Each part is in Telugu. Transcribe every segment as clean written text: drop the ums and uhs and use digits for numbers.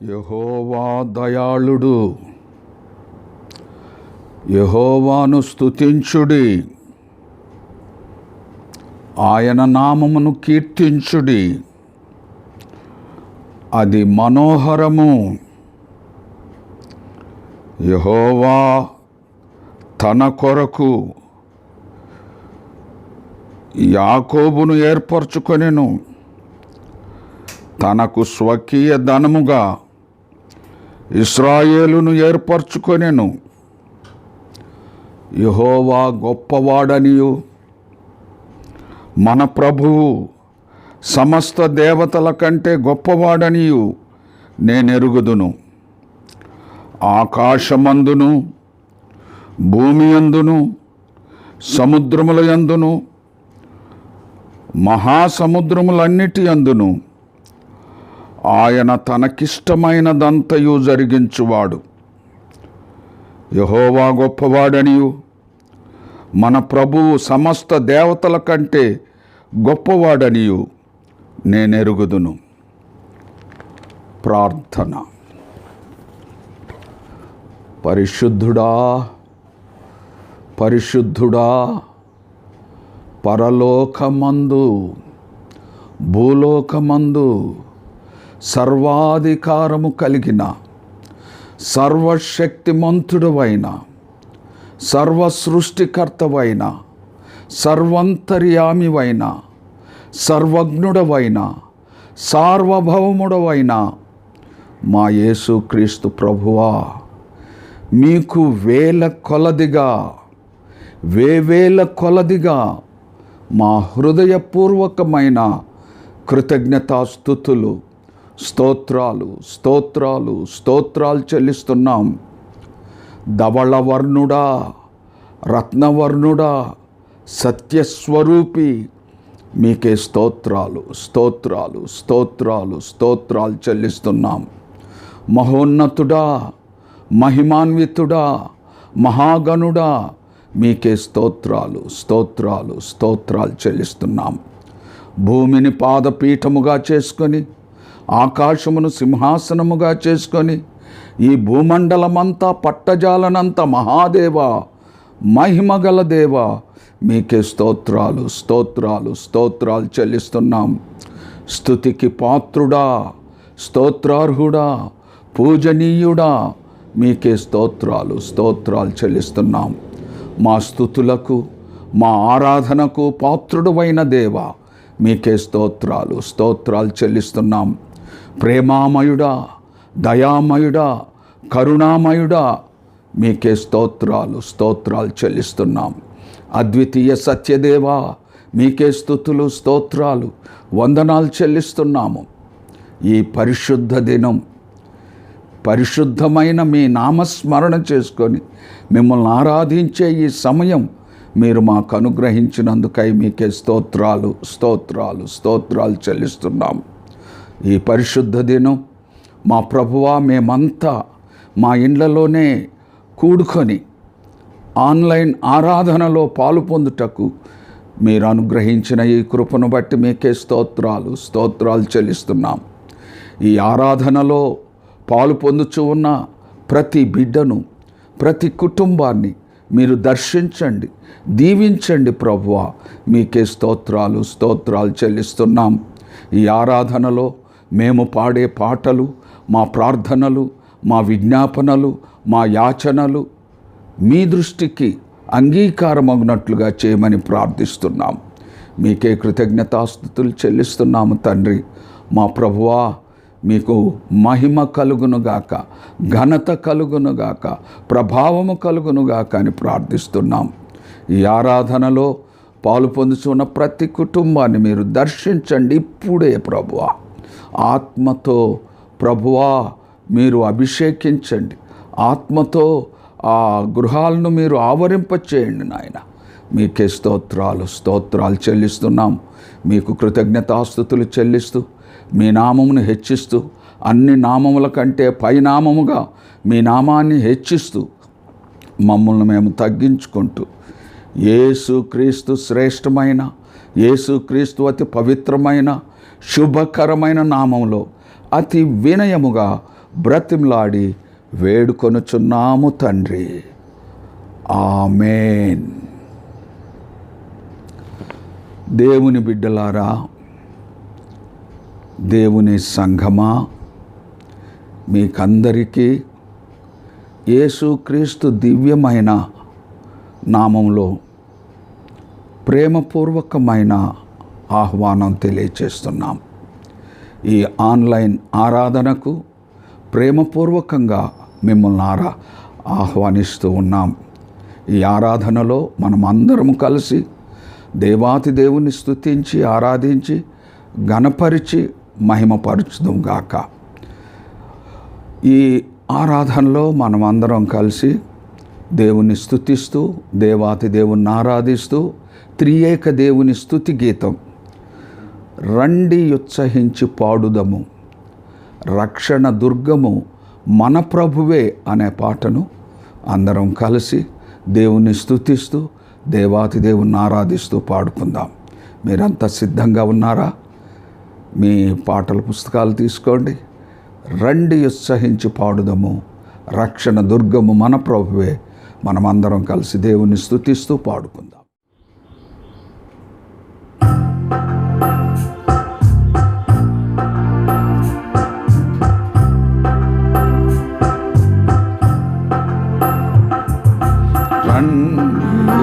యెహోవా దయాళుడు. యెహోవాను స్తుతించుడి, ఆయన నామమును కీర్తించుడి, అది మనోహరము. యెహోవా తన కొరకు యాకోబును ఏర్పరచుకొనెను, తనకు స్వకీయ ధనముగా ఇశ్రాయేలును ఏర్పరచుకొనెను. యెహోవా గొప్పవాడనియు మన ప్రభువు సమస్త దేవతల కంటే గొప్పవాడనియు నేనెరుగుదును. ఆకాశమందును భూమి యందును సముద్రముల యందును మహాసముద్రములన్నిటి యందును ఆయన తనకిష్టమైనదంతయు జరిగించువాడు. యెహోవా గొప్పవాడనియు మన ప్రభువు సమస్త దేవతల కంటే గొప్పవాడనియు నేనెరుగుదును. ప్రార్థన. పరిశుద్ధుడా, పరిశుద్ధుడా, పరలోకమందు భూలోకమందు సర్వాధికారము కలిగిన సర్వశక్తిమంతుడవైన సర్వ సృష్టికర్తవైన సర్వంతర్యామివైన సర్వజ్ఞుడవైన సార్వభౌముడవైన మా యేసుక్రీస్తు ప్రభువా, మీకు వేల కొలదిగా మా హృదయపూర్వకమైన కృతజ్ఞతాస్తుతులు, స్తోత్రాలు చెల్లిస్తున్నాం. ధవళవర్ణుడా, రత్నవర్ణుడా, సత్యస్వరూపి, మీకే స్తోత్రాలు చెల్లిస్తున్నాం. మహోన్నతుడా, మహిమాన్వితుడా, మహాగణుడా, మీకే స్తోత్రాలు చెల్లిస్తున్నాం. భూమిని పాదపీఠముగా చేసుకొని ఆకాశమును సింహాసనముగా చేసుకొని ఈ భూమండలమంతా పట్టజాలనంత మహాదేవ, మహిమగల దేవ, మీకే స్తోత్రాలు చెల్లిస్తున్నాం. స్తుతికి పాత్రుడా, స్తోత్రార్హుడా, పూజనీయుడా, మీకే స్తోత్రాలు చెల్లిస్తున్నాం. మా స్తుతులకు మా ఆరాధనకు పాత్రుడవైన దేవ, మీకే స్తోత్రాలు చెల్లిస్తున్నాం. ప్రేమామయుడా, దయామయుడా, కరుణామయుడా, మీకే స్తోత్రాలు చెల్లిస్తున్నాం. అద్వితీయ సత్యదేవా, మీకే స్తుతులు, స్తోత్రాలు, వందనాలు చెల్లిస్తున్నాము. ఈ పరిశుద్ధ దినం పరిశుద్ధమైన మీ నామస్మరణ చేసుకొని మిమ్మల్ని ఆరాధించే ఈ సమయం మీరు మాకు అనుగ్రహించినందుకై మీకే స్తోత్రాలు చెల్లిస్తున్నాం. ఈ పరిశుద్ధ దినం మా ప్రభువా, మేమంతా మా ఇండ్లలోనే కూడుకొని ఆన్లైన్ ఆరాధనలో పాలు పొందుటకు మీరు అనుగ్రహించిన ఈ కృపను బట్టి మీకే స్తోత్రాలు చెల్లిస్తున్నాం. ఈ ఆరాధనలో పాలు పొందుచు ఉన్న ప్రతి బిడ్డను, ప్రతి కుటుంబాన్ని మీరు దర్శించండి, దీవించండి ప్రభువా, మీకే స్తోత్రాలు చెల్లిస్తున్నాం. ఈ ఆరాధనలో మేము పాడే పాటలు, మా ప్రార్థనలు, మా విజ్ఞాపనలు, మా యాచనలు మీ దృష్టికి అంగీకారమగినట్లుగా చేయమని ప్రార్థిస్తున్నాం. మీకే కృతజ్ఞతాస్తుతులు చెల్లిస్తున్నాము తండ్రి. మా ప్రభువా, మీకు మహిమ కలుగునుగాక, ఘనత కలుగునుగాక, ప్రభావము కలుగునుగాక అని ప్రార్థిస్తున్నాం. ఈ ఆరాధనలో పాలు పొందుతున్న ప్రతి కుటుంబాన్ని మీరు దర్శించండి ఇప్పుడే ప్రభువా. ఆత్మతో ప్రభువా మీరు అభిషేకించండి, ఆత్మతో ఆ గృహాలను మీరు ఆవరింపచేయండి నాయన. మీకే స్తోత్రాలు చెల్లిస్తున్నాం. మీకు కృతజ్ఞతాస్తుతులు చెల్లిస్తూ మీ నామమును హెచ్చిస్తూ, అన్ని నామముల కంటే పైనామముగా మీ నామాన్ని హెచ్చిస్తూ మమ్మల్ని మేము తగ్గించుకుంటూ యేసుక్రీస్తు శ్రేష్టమైన, యేసుక్రీస్తు అతి పవిత్రమైన శుభకరమైన నామంలో అతి వినయముగా బ్రతిమలాడి వేడుకొనుచున్నాము తండ్రి. ఆమేన్. దేవుని బిడ్డలారా, దేవుని సంఘమా, మీకందరికీ యేసుక్రీస్తు దివ్యమైన నామంలో ప్రేమపూర్వకమైన ఆహ్వానం తెలియచేస్తున్నాం. ఈ ఆన్లైన్ ఆరాధనకు ప్రేమపూర్వకంగా మిమ్మల్ని ఆహ్వానిస్తూ ఉన్నాం. ఈ ఆరాధనలో మనం అందరం కలిసి దేవాతి దేవుని స్తుతించి ఆరాధించి ఘనపరిచి మహిమపరచుదాం గాక. ఈ ఆరాధనలో మనం అందరం కలిసి దేవుని స్తుతిస్తూ దేవాతి దేవుని ఆరాధిస్తూ త్రియేక దేవుని స్తుతి గీతం రండి ఉత్సహించి పాడుదము రక్షణ దుర్గము మన ప్రభువే అనే పాటను అందరం కలిసి దేవుని స్తుతిస్తూ దేవాతి దేవుని ఆరాధిస్తూ పాడుకుందాం. మీరంతా సిద్ధంగా ఉన్నారా? మీ పాటల పుస్తకాలు తీసుకోండి. రండి ఉత్సహించి పాడుదము రక్షణ దుర్గము మన ప్రభువే. మనమందరం కలిసి దేవుని స్తుతిస్తూ పాడుకుందాం.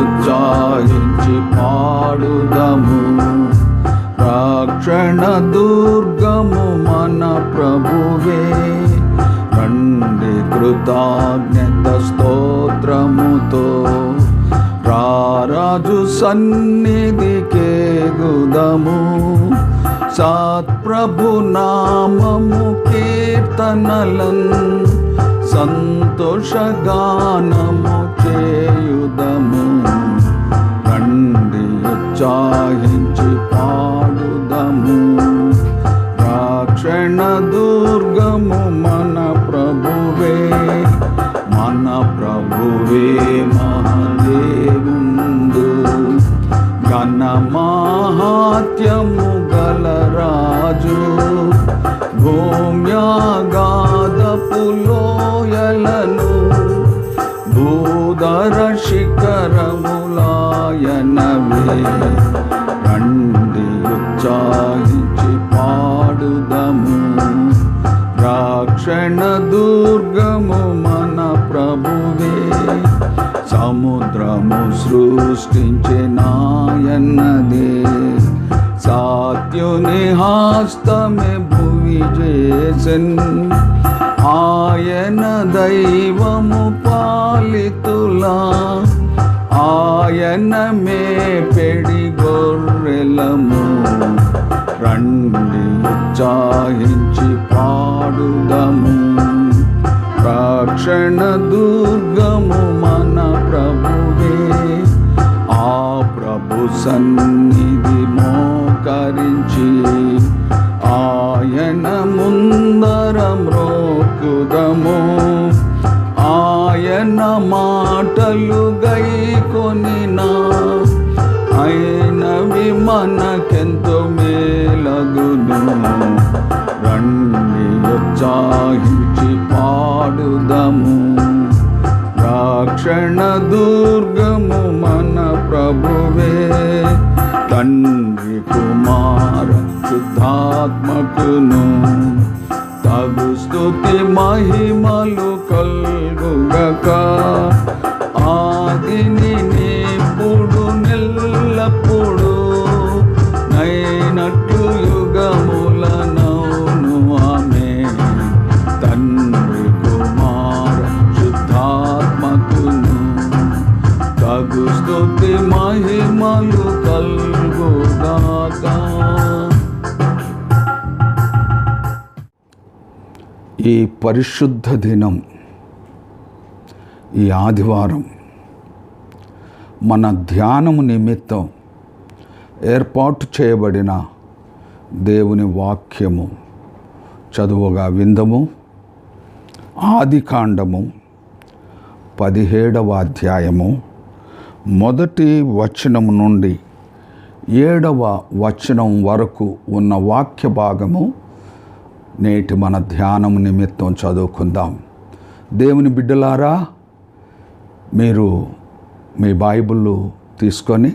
ఉత్సాహించి పాడుదము రక్షణ దుర్గము మన ప్రభువే. రండి కృతజ్ఞత స్తోత్రముతో రారాజు సన్నిధికే గుదము. సత్ప్రభు నామము కీర్తనలన్ సంతోషగానము చేయుదము. రండి ఉత్సాహించి పాడుదము రక్షణ దుర్గము మన ప్రభువే. మన ప్రభువే మహాదేవుండు ఘన మహాత్యము గలరాజు. భూమ్యాగాధపు లోయలను భూధర శిఖరములాయనవే. రండి ఉత్సాహించి పాడుదము రక్షణ దుర్గము మన ప్రభువే. సముద్రము సృష్టించినాయన్నదే సాత్యుని హస్తమే భువి చేసెన్. ఆయన దైవము పాలితులా ఆయన మేపెడి గొర్రెలము. రండి ఉత్సాహించి పాడుదము రక్షణ దుర్గము మన ప్రభువే. ఆ ప్రభు సన్నిధి మోకరించి ఆయన ముందర మ్రోకుదము. ఆయన మాటలు గైకొనినా అయినవి మనకెంతో మేలగును. రండి ఉత్సాహించి పాడుదము రక్షణ దుర్గము మన ప్రభువే. తండ్రి కుమార శుద్ధాత్మకును తగు స్తుతి మహిమలు కల్గుగక. ఆదిని నిప్పుడు నెల్లప్పుడు నైనట్లు యుగములనౌను ఆమేన్. తండ్రి కుమార శుద్ధాత్మకును తగు స్తుతి మహిమలు కల్గుగాక. ఈ పరిశుద్ధ దినం, ఈ ఆదివారం మన ధ్యానము నిమిత్తం ఏర్పాటు చేయబడిన దేవుని వాక్యము చదువుగా విందము. ఆదికాండము 17వ అధ్యాయము 1వ వచనం నుండి 7వ వచనం వరకు ఉన్న వాక్య భాగము నేటి మన ధ్యానం నిమిత్తం చదువుకుందాం. దేవుని బిడ్డలారా, మీరు మీ బైబిల్ తీసుకొని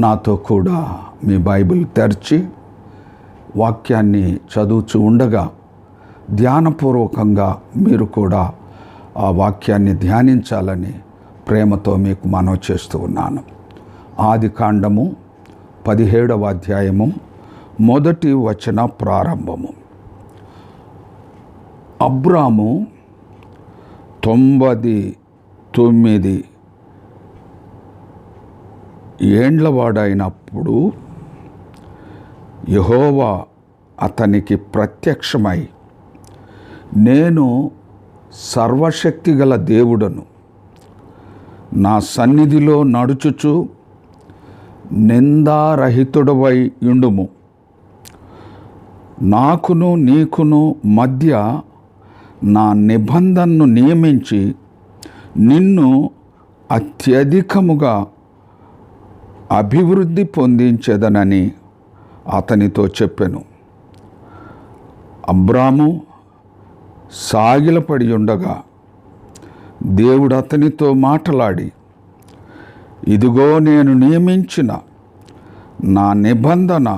నాతో కూడా మీ బైబిల్ తెరిచి వాక్యాన్ని చదువుతూ ఉండగా ధ్యానపూర్వకంగా మీరు కూడా ఆ వాక్యాన్ని ధ్యానించాలని ప్రేమతో మీకు మనవి చేస్తూ ఉన్నాను. ఆదికాండము 17వ అధ్యాయము 1వ వచన ప్రారంభము. అబ్రాము 99 ఏండ్లవాడైనప్పుడు యెహోవా అతనికి ప్రత్యక్షమై, నేను సర్వశక్తిగల దేవుడను, నా సన్నిధిలో నడుచుచు నిందారహితుడవై యుండుము, నాకును నీకును మధ్య నా నిబంధనను నియమించి నిన్ను అత్యధికముగా అభివృద్ధి పొందించెదనని అతనితో చెప్పెను. అబ్రాము సాగిలపడి ఉండగా దేవుడు అతనితో మాట్లాడి, ఇదిగో నేను నియమించిన నా నిబంధన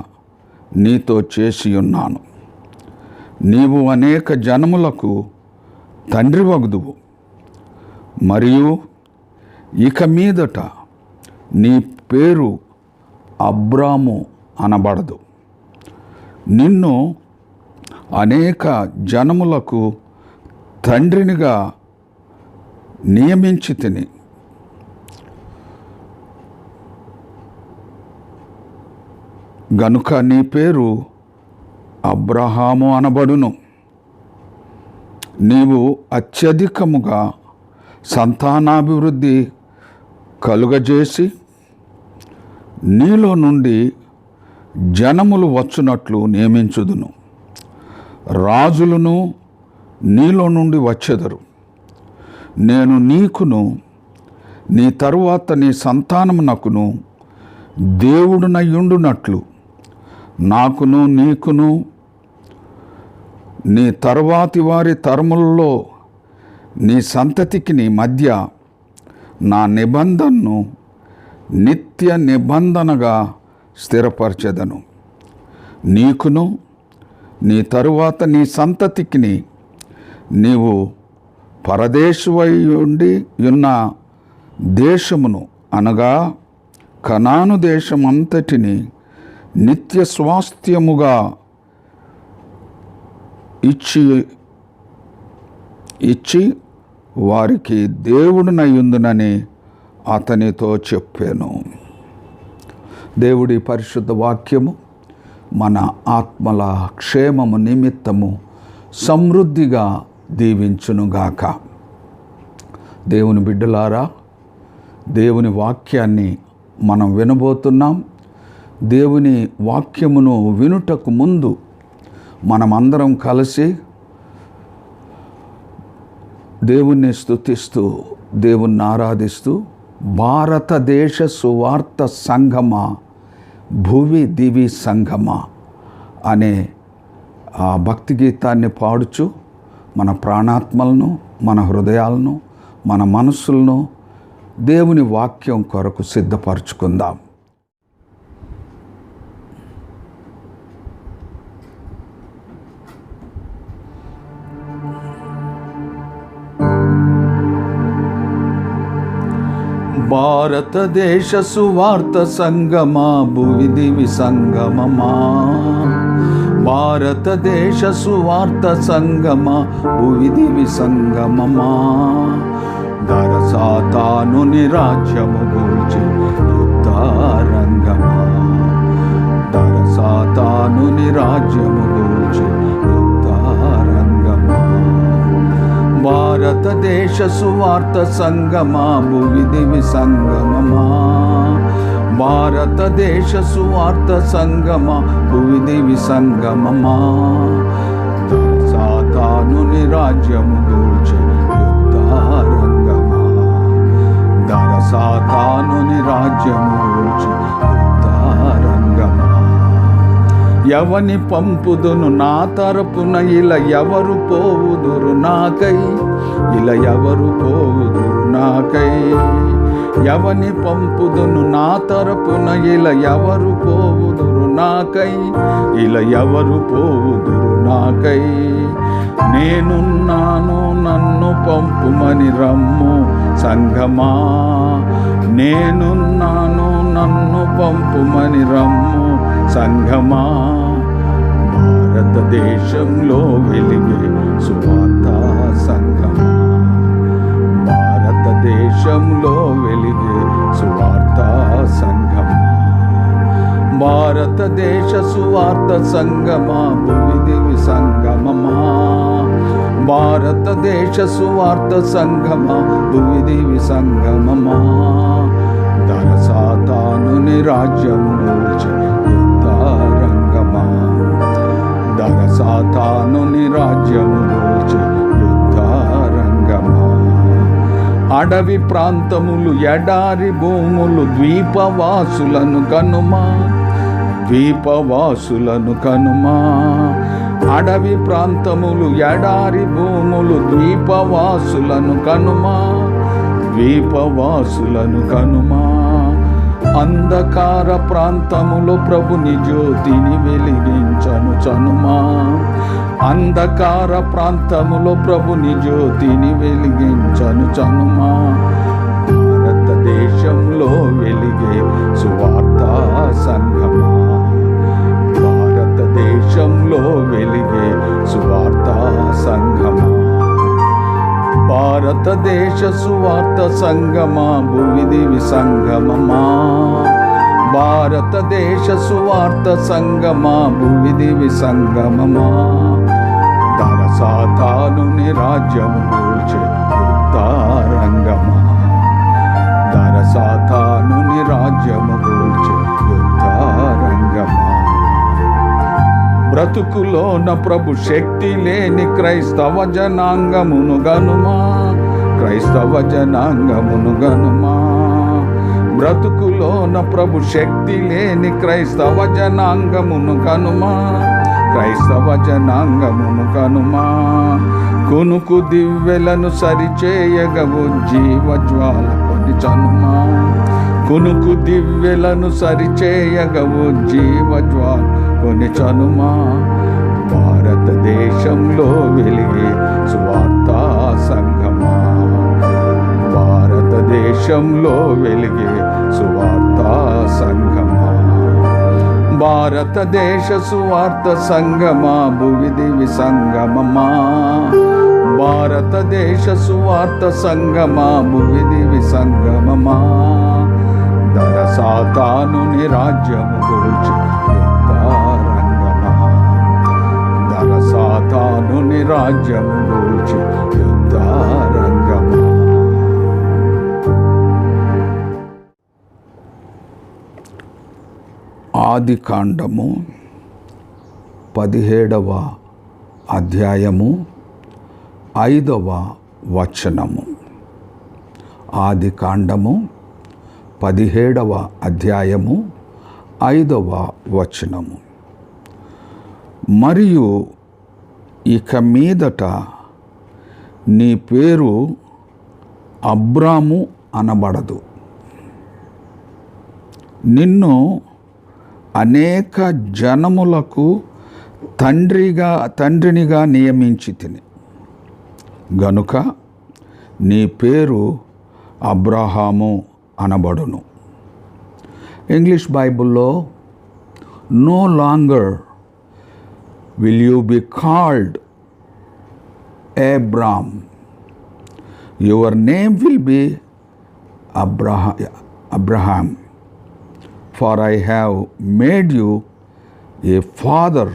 నీతో చేసి ఉన్నాను. నీవు అనేక జనములకు తండ్రివగుదువు, మరియు ఇక మీదట నీ పేరు అబ్రాము అనబడదు. నిన్ను అనేక జనములకు తండ్రినిగా నియమించి తిని, గనుక నీ పేరు అబ్రహాము అనబడును. నీవు అత్యధికముగా సంతానాభివృద్ధి కలుగజేసి నీలో నుండి జనములు వచ్చునట్లు నియమించుదును. రాజులను నీలో నుండి వచ్చెదరు. నేను నీకును నీ తరువాత నీ సంతానమునకును దేవుడునయుండునట్లు నాకును నీకును నీ తరువాతి వారి తరములలో నీ సంతతికి నీ మధ్య నా నిబంధనను నిత్య నిబంధనగా స్థిరపరచెదను. నీకును నీ తరువాత నీ సంతతికి నీవు పరదేశువై ఉండి ఉన్న దేశమును, అనగా కనాను దేశమంతటిని నిత్య స్వాస్థ్యముగా ఇచ్చి వారికి దేవుడునయుందునని అతనితో చెప్పాను. దేవుడి పరిశుద్ధ వాక్యము మన ఆత్మల క్షేమము నిమిత్తము సమృద్ధిగా దీవించునుగాక. దేవుని బిడ్డలారా, దేవుని వాక్యాన్ని మనం వినబోతున్నాం. దేవుని వాక్యమును వినుటకు ముందు మనమందరం కలిసి దేవుణ్ణి స్తుతిస్తూ, దేవుణ్ణి ఆరాధిస్తూ, భారతదేశ సువార్త సంఘమా, భువి దివి సంఘమా అనే ఆ భక్తి గీతాన్ని పాడుచు మన ప్రాణాత్మలను, మన హృదయాలను, మన మనస్సులను దేవుని వాక్యం కొరకు సిద్ధపరచుకుందాం. భారతదేశ సువార్త సంగమా, భువి దివి సంగమమా, భారతదేశ సువార్త సంగమా, భువి దివి సంగమమా, దరసాతానుని రాజ్యము గూర్చి యుద్ధారంగమా, దరసాతానుని రాజ్యము గూర్చి యుద్ధారంగమా, భారతదేశ సువార్త సంగమా, భువి దివి సంగమమా, భారతదేశ సువార్త సంగమా, భువి దివి సంగమమా, సాతానుని రాజ్యము గూర్చి యుద్ధారంగమా, దరసాతానుని రాజ్యము గూర్చి యుద్ధారంగమా, ఎవని పంపుదును నా తరపున, ఇలా ఎవరు పోవుదురు నాకై, ఇలా ఎవరు పోవుదురు నాకై. ఎవని పంపుదును నా తరపున, ఇలా ఎవరు పోవుదురు నాకై, ఇలా ఎవరు పోవుదురు నాకై. నేనున్నాను నన్ను పంపుమని రమ్ము సంఘమా, నేనున్నాను నన్ను పంపుమని రమ్ము సంఘమా. భారతదేశంలో వెలిగే సువార్త సంఘమా, భారతదేశంలో వెలిగే సువార్త సంఘమా. భారతదేశ సువార్త సంగమా, భువిదివి సంగమమా. భారతదేశ సువార్త సంగమా, భువిదివి సంగమమా. దర సాతానుని రాజ్యము గూర్చి యుద్ధరంగమా, దర సాతానుని రాజ్యము గూర్చి యుద్ధరంగమా. అడవి ప్రాంతములు ఎడారి భూములు ద్వీపవాసులను కనుమా, ద్వీపవాసులను కనుమా. అడవి ప్రాంతములు ఎడారి భూములు ద్వీపవాసులను కనుమా, ద్వీపవాసులను కనుమా. అంధకార ప్రాంతములో ప్రభుని జ్యోతిని వెలిగించను చనుమా, అంధకార ప్రాంతములో ప్రభుని జ్యోతిని వెలిగించను చనుమా. భారతదేశంలో వెలిగే సువార్త సంఘమా, భారతదేశంలో వెలిగే సువార్త సంఘమా. భారతదేశ సువార్త సంగమా, భువిదివి సంగమమా. భారతదేశ సువార్త సంగమా, భువిదివి సంగమమా. దర సాతానుని రాజ్యము గూర్చి యుద్ధరంగమా, దర సాతానుని రాజ్యము గూర్చి యుద్ధరంగమా. బ్రతుకులోన ప్రభు శక్తి లేని క్రైస్తవ జనాంగమును గనుమా, క్రైస్తవ జనాంగమును గనుమా. బ్రతుకులోన ప్రభు శక్తి లేని క్రైస్తవ జనాంగమును కనుమా, క్రైస్తవ జనాంగమును కనుమా. కునుకు దివ్వెలను సరిచేయగవు జీవజ్వాల కొని చనుమా, కునుకు దివ్వెలను సరిచేయగవు జీవజ్వాల కొని చనుమా. భారతదేశంలో వెలిగే సువార్త సంఘమా, భారతదేశంలో వెలిగే సువార్త సంఘమా. భారతదేశ సువార్త సంఘమా, భువిదివి సంగమమా. భారతదేశ సువార్త సంఘమా, భువిదివి సంగమమా. దర సాతానుని రాజ్యము గూర్చి యుద్ధరంగమా, దర సాతానుని రాజ్యము గూర్చి యుద్ధరంగమా. ఆదికాండము 17వ అధ్యాయము 5వ వచనము. ఆదికాండము 17వ అధ్యాయము 5వ వచనము. మరియు ఇక మీదట నీ పేరు అబ్రాము అనబడదు, నిన్ను అనేక జనములకు తండ్రినిగా నియమించి తిని గనుక నీ పేరు అబ్రహాము అనబడును. ఇంగ్లీష్ బైబిల్లో no longer will you be called Abram, your name will be Abraham, for I have made you a father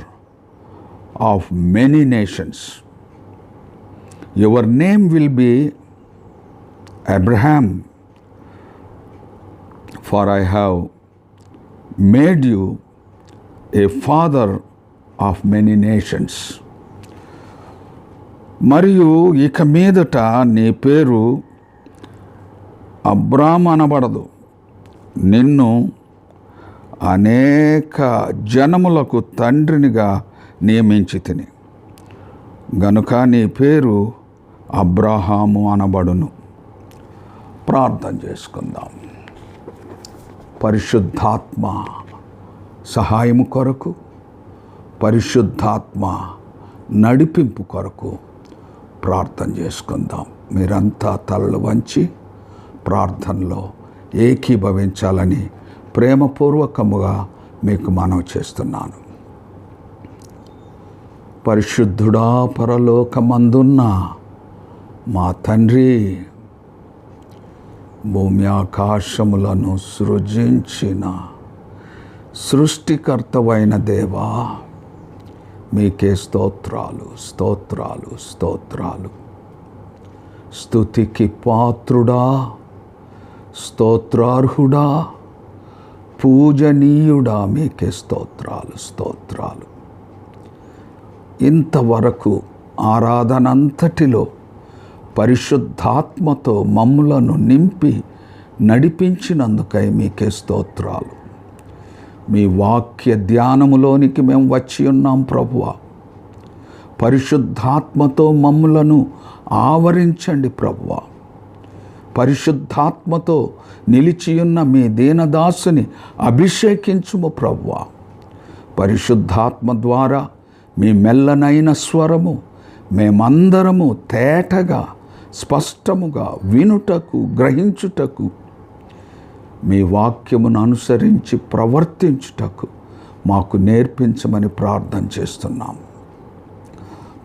of many nations. Your name will be Abraham, for I have made you a father of many nations. మరియు ఇక మీదట నీ పేరు అబ్రామ్ అనబడదు, నిన్ను అనేక జనములకు తండ్రినిగా నియమించితిని గనుక నీ పేరు అబ్రహాము అనబడును. ప్రార్థన చేసుకుందాం. పరిశుద్ధాత్మ సహాయము కొరకు, పరిశుద్ధాత్మ నడిపింపు కొరకు ప్రార్థన చేసుకుందాం. మీరంతా తలలు వంచి ప్రార్థనలో ఏకీభవించాలని ప్రేమపూర్వకముగా మీకు మనవి చేస్తున్నాను. పరిశుద్ధుడా, పరలోకమందున్న మా తండ్రి, భూమి ఆకాశములను సృజించిన సృష్టికర్తవైన దేవా, మీకే స్తోత్రాలు, స్తోత్రాలు, స్తోత్రాలు. స్తుతికి పాత్రుడా, స్తోత్రార్హుడా, పూజనీయుడా, మీకే స్తోత్రాలు, స్తోత్రాలు. ఇంతవరకు ఆరాధనంతటిలో పరిశుద్ధాత్మతో మమ్ములను నింపి నడిపించినందుకై మీకే స్తోత్రాలు. మీ వాక్య ధ్యానములోనికి మేము వచ్చి ఉన్నాం ప్రభువా. పరిశుద్ధాత్మతో మమ్ములను ఆవరించండి ప్రభువా. పరిశుద్ధాత్మతో నిలిచియున్న మీ దీనదాసుని అభిషేకించుము ప్రభువా. పరిశుద్ధాత్మ ద్వారా మీ మెల్లనైన స్వరము మేమందరము తేటగా స్పష్టముగా వినుటకు, గ్రహించుటకు, మీ వాక్యమును అనుసరించి ప్రవర్తించుటకు మాకు నేర్పించమని ప్రార్థన చేస్తున్నాం.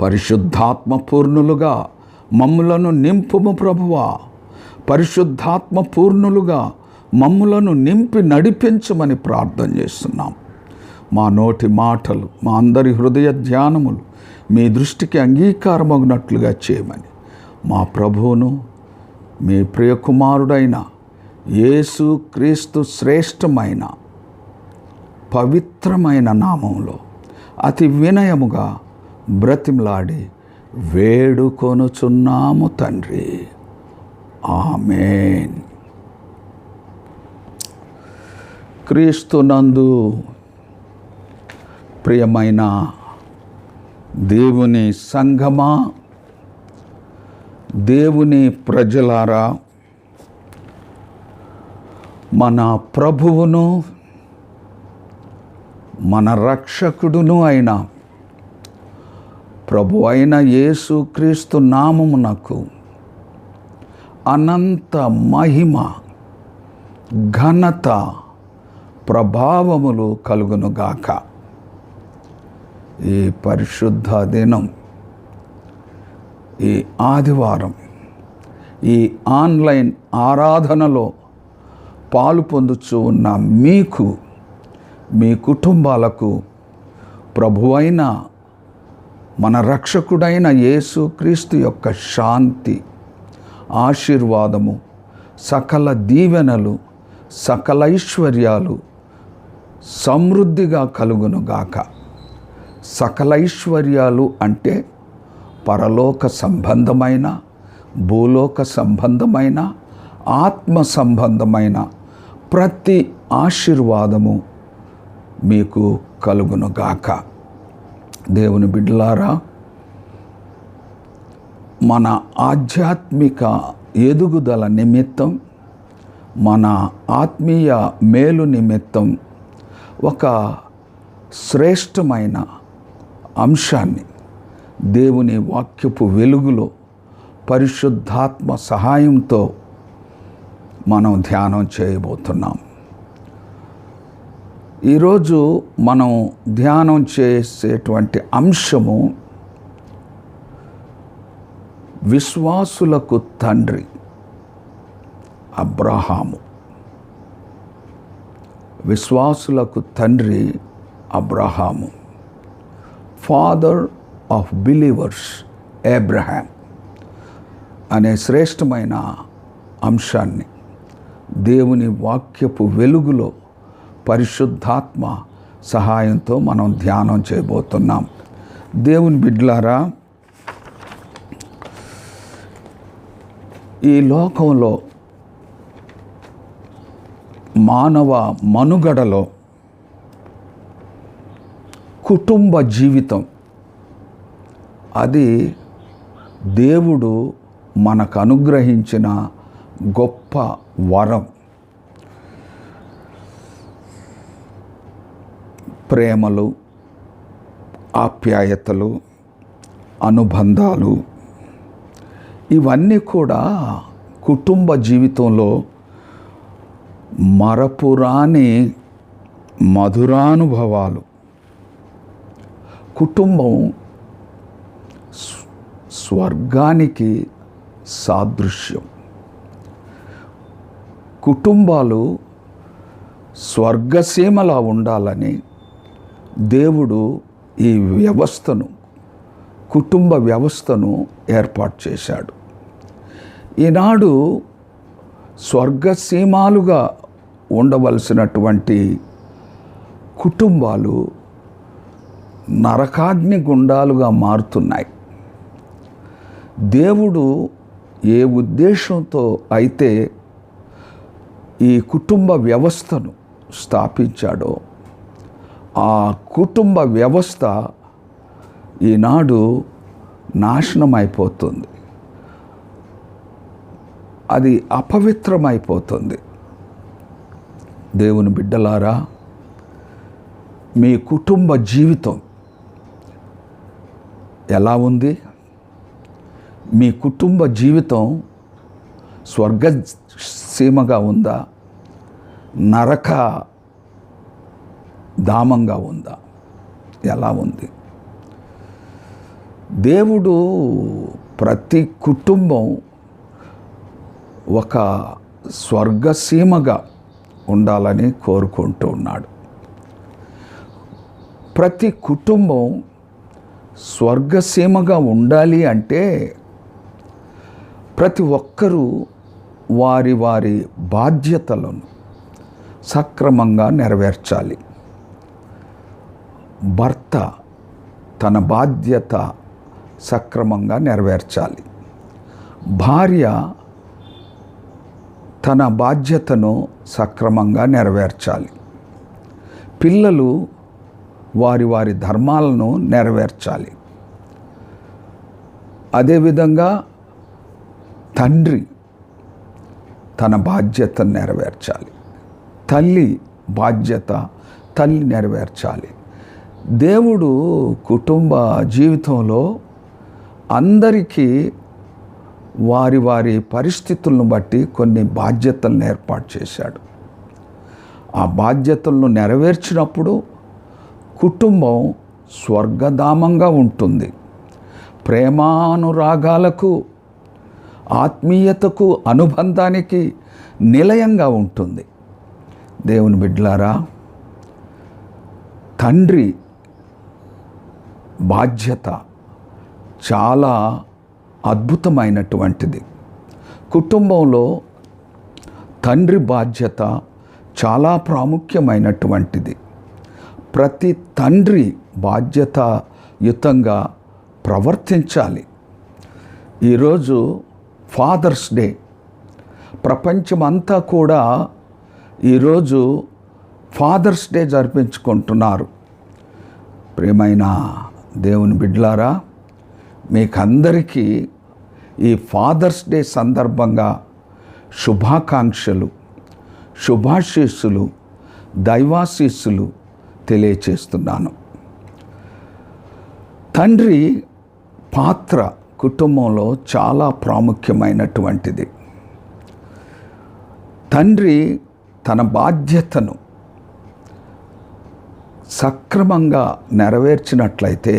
పరిశుద్ధాత్మ పూర్ణులుగా మమ్ములను నింపుము ప్రభువా. పరిశుద్ధాత్మ పూర్ణులుగా మమ్ములను నింపి నడిపించమని ప్రార్థన చేస్తున్నాం. మా నోటి మాటలు, మా అందరి హృదయ ధ్యానములు మీ దృష్టికి అంగీకారమగినట్లుగా చేయమని మా ప్రభువును, మీ ప్రియకుమారుడైన యేసు క్రీస్తు శ్రేష్టమైన పవిత్రమైన నామంలో అతి వినయముగా బ్రతిమలాడి వేడుకొనుచున్నాము తండ్రి. ఆమేన్. క్రీస్తునందు ప్రియమైన దేవుని సంఘమా, దేవుని ప్రజలారా, మన ప్రభువును మన రక్షకుడును అయిన ప్రభు అయిన యేసుక్రీస్తు నామమునకు అనంత మహిమ, ఘనత, ప్రభావములు కలుగునుగాక. ఈ పరిశుద్ధ దినం, ఈ ఆదివారం, ఈ ఆన్లైన్ ఆరాధనలో పాలు పొందుచూ ఉన్న మీకు, మీ కుటుంబాలకు ప్రభువైన మన రక్షకుడైన యేసుక్రీస్తు యొక్క శాంతి, ఆశీర్వాదము, సకల దీవెనలు, సకల ఐశ్వర్యాలు సమృద్ధిగా కలుగునుగాక. సకల ఐశ్వర్యాలు అంటే పరలోక సంబంధమైన, భూలోక సంబంధమైన, ఆత్మ సంబంధమైన ప్రతి ఆశీర్వాదము మీకు కలుగునుగాక. దేవుని బిడ్డలారా, మన ఆధ్యాత్మిక ఎదుగుదల నిమిత్తం, మన ఆత్మీయ మేలు నిమిత్తం ఒక శ్రేష్టమైన అంశాన్ని దేవుని వాక్యపు వెలుగులో పరిశుద్ధాత్మ సహాయంతో మనం ధ్యానం చేయబోతున్నాం. ఈరోజు మనం ధ్యానం చేసేటువంటి అంశము విశ్వాసులకు తండ్రి అబ్రహాము. విశ్వాసులకు తండ్రి Abraham. Father of believers Abraham అనే శ్రేష్టమైన అంశాన్ని దేవుని వాక్యపు వెలుగులో పరిశుద్ధాత్మ సహాయంతో మనం ధ్యానం చేయబోతున్నాం. దేవుని బిడ్డలారా, ఈ లోకంలో మానవ మనుగడలో కుటుంబ జీవితం అది దేవుడు మనకు అనుగ్రహించిన గొప్ప వరం. ప్రేమలు, ఆప్యాయతలు, అనుబంధాలు ఇవన్నీ కూడా కుటుంబ జీవితంలో మరపురాని మధురానుభవాలు. కుటుంబం స్వర్గానికి సాదృశ్యం. కుటుంబాలు స్వర్గసీమలా ఉండాలని దేవుడు ఈ వ్యవస్థను, కుటుంబ వ్యవస్థను ఏర్పాటు చేశాడు. ఈనాడు స్వర్గసీమాలుగా ఉండవలసినటువంటి కుటుంబాలు నరకాగ్ని గుండాలుగా మారుతున్నాయి. దేవుడు ఏ ఉద్దేశంతో అయితే ఈ కుటుంబ వ్యవస్థను స్థాపించాడో ఆ కుటుంబ వ్యవస్థ ఈనాడు నాశనమైపోతుంది. అది అపవిత్రమైపోతుంది. దేవుని బిడ్డలారా, మీ కుటుంబ జీవితం ఎలా ఉంది? మీ కుటుంబ జీవితం స్వర్గసీమగా ఉందా, నరక ధామంగా ఉందా? ఎలా ఉంది? దేవుడు ప్రతి కుటుంబం ఒక స్వర్గసీమగా ఉండాలని కోరుకుంటూ ఉన్నాడు. ప్రతి కుటుంబం స్వర్గసీమగా ఉండాలి అంటే ప్రతి ఒక్కరూ వారి వారి బాధ్యతలను సక్రమంగా నెరవేర్చాలి. భర్త తన బాధ్యత సక్రమంగా నెరవేర్చాలి. భార్య తన బాధ్యతను సక్రమంగా నెరవేర్చాలి. పిల్లలు వారి వారి ధర్మాలను నెరవేర్చాలి. అదేవిధంగా తండ్రి తన బాధ్యతను నెరవేర్చాలి. తల్లి బాధ్యత తల్లి నెరవేర్చాలి. దేవుడు కుటుంబ జీవితంలో అందరికీ వారి వారి పరిస్థితులను బట్టి కొన్ని బాధ్యతలను ఏర్పాటు చేశాడు. ఆ బాధ్యతలను నెరవేర్చినప్పుడు కుటుంబం స్వర్గధామంగా ఉంటుంది. ప్రేమానురాగాలకు, ఆత్మీయతకు, అనుబంధానికి నిలయంగా ఉంటుంది. దేవుని బిడ్డలారా, తండ్రి బాధ్యత చాలా అద్భుతమైనటువంటిది. కుటుంబంలో తండ్రి బాధ్యత చాలా ప్రాముఖ్యమైనటువంటిది. ప్రతి తండ్రి బాధ్యతాయుతంగా ప్రవర్తించాలి. ఈరోజు ఫాదర్స్ డే. ప్రపంచమంతా కూడా ఈరోజు ఫాదర్స్ డే జరిపించుకుంటున్నారు. ప్రియమైన దేవుని బిడ్డలారా, మీకందరికీ ఈ ఫాదర్స్ డే సందర్భంగా శుభాకాంక్షలు, శుభాశీస్సులు, దైవాశీస్సులు తెలియచేస్తున్నాను. తండ్రి పాత్ర కుటుంబంలో చాలా ప్రాముఖ్యమైనటువంటిది. తండ్రి తన బాధ్యతను సక్రమంగా నెరవేర్చినట్లయితే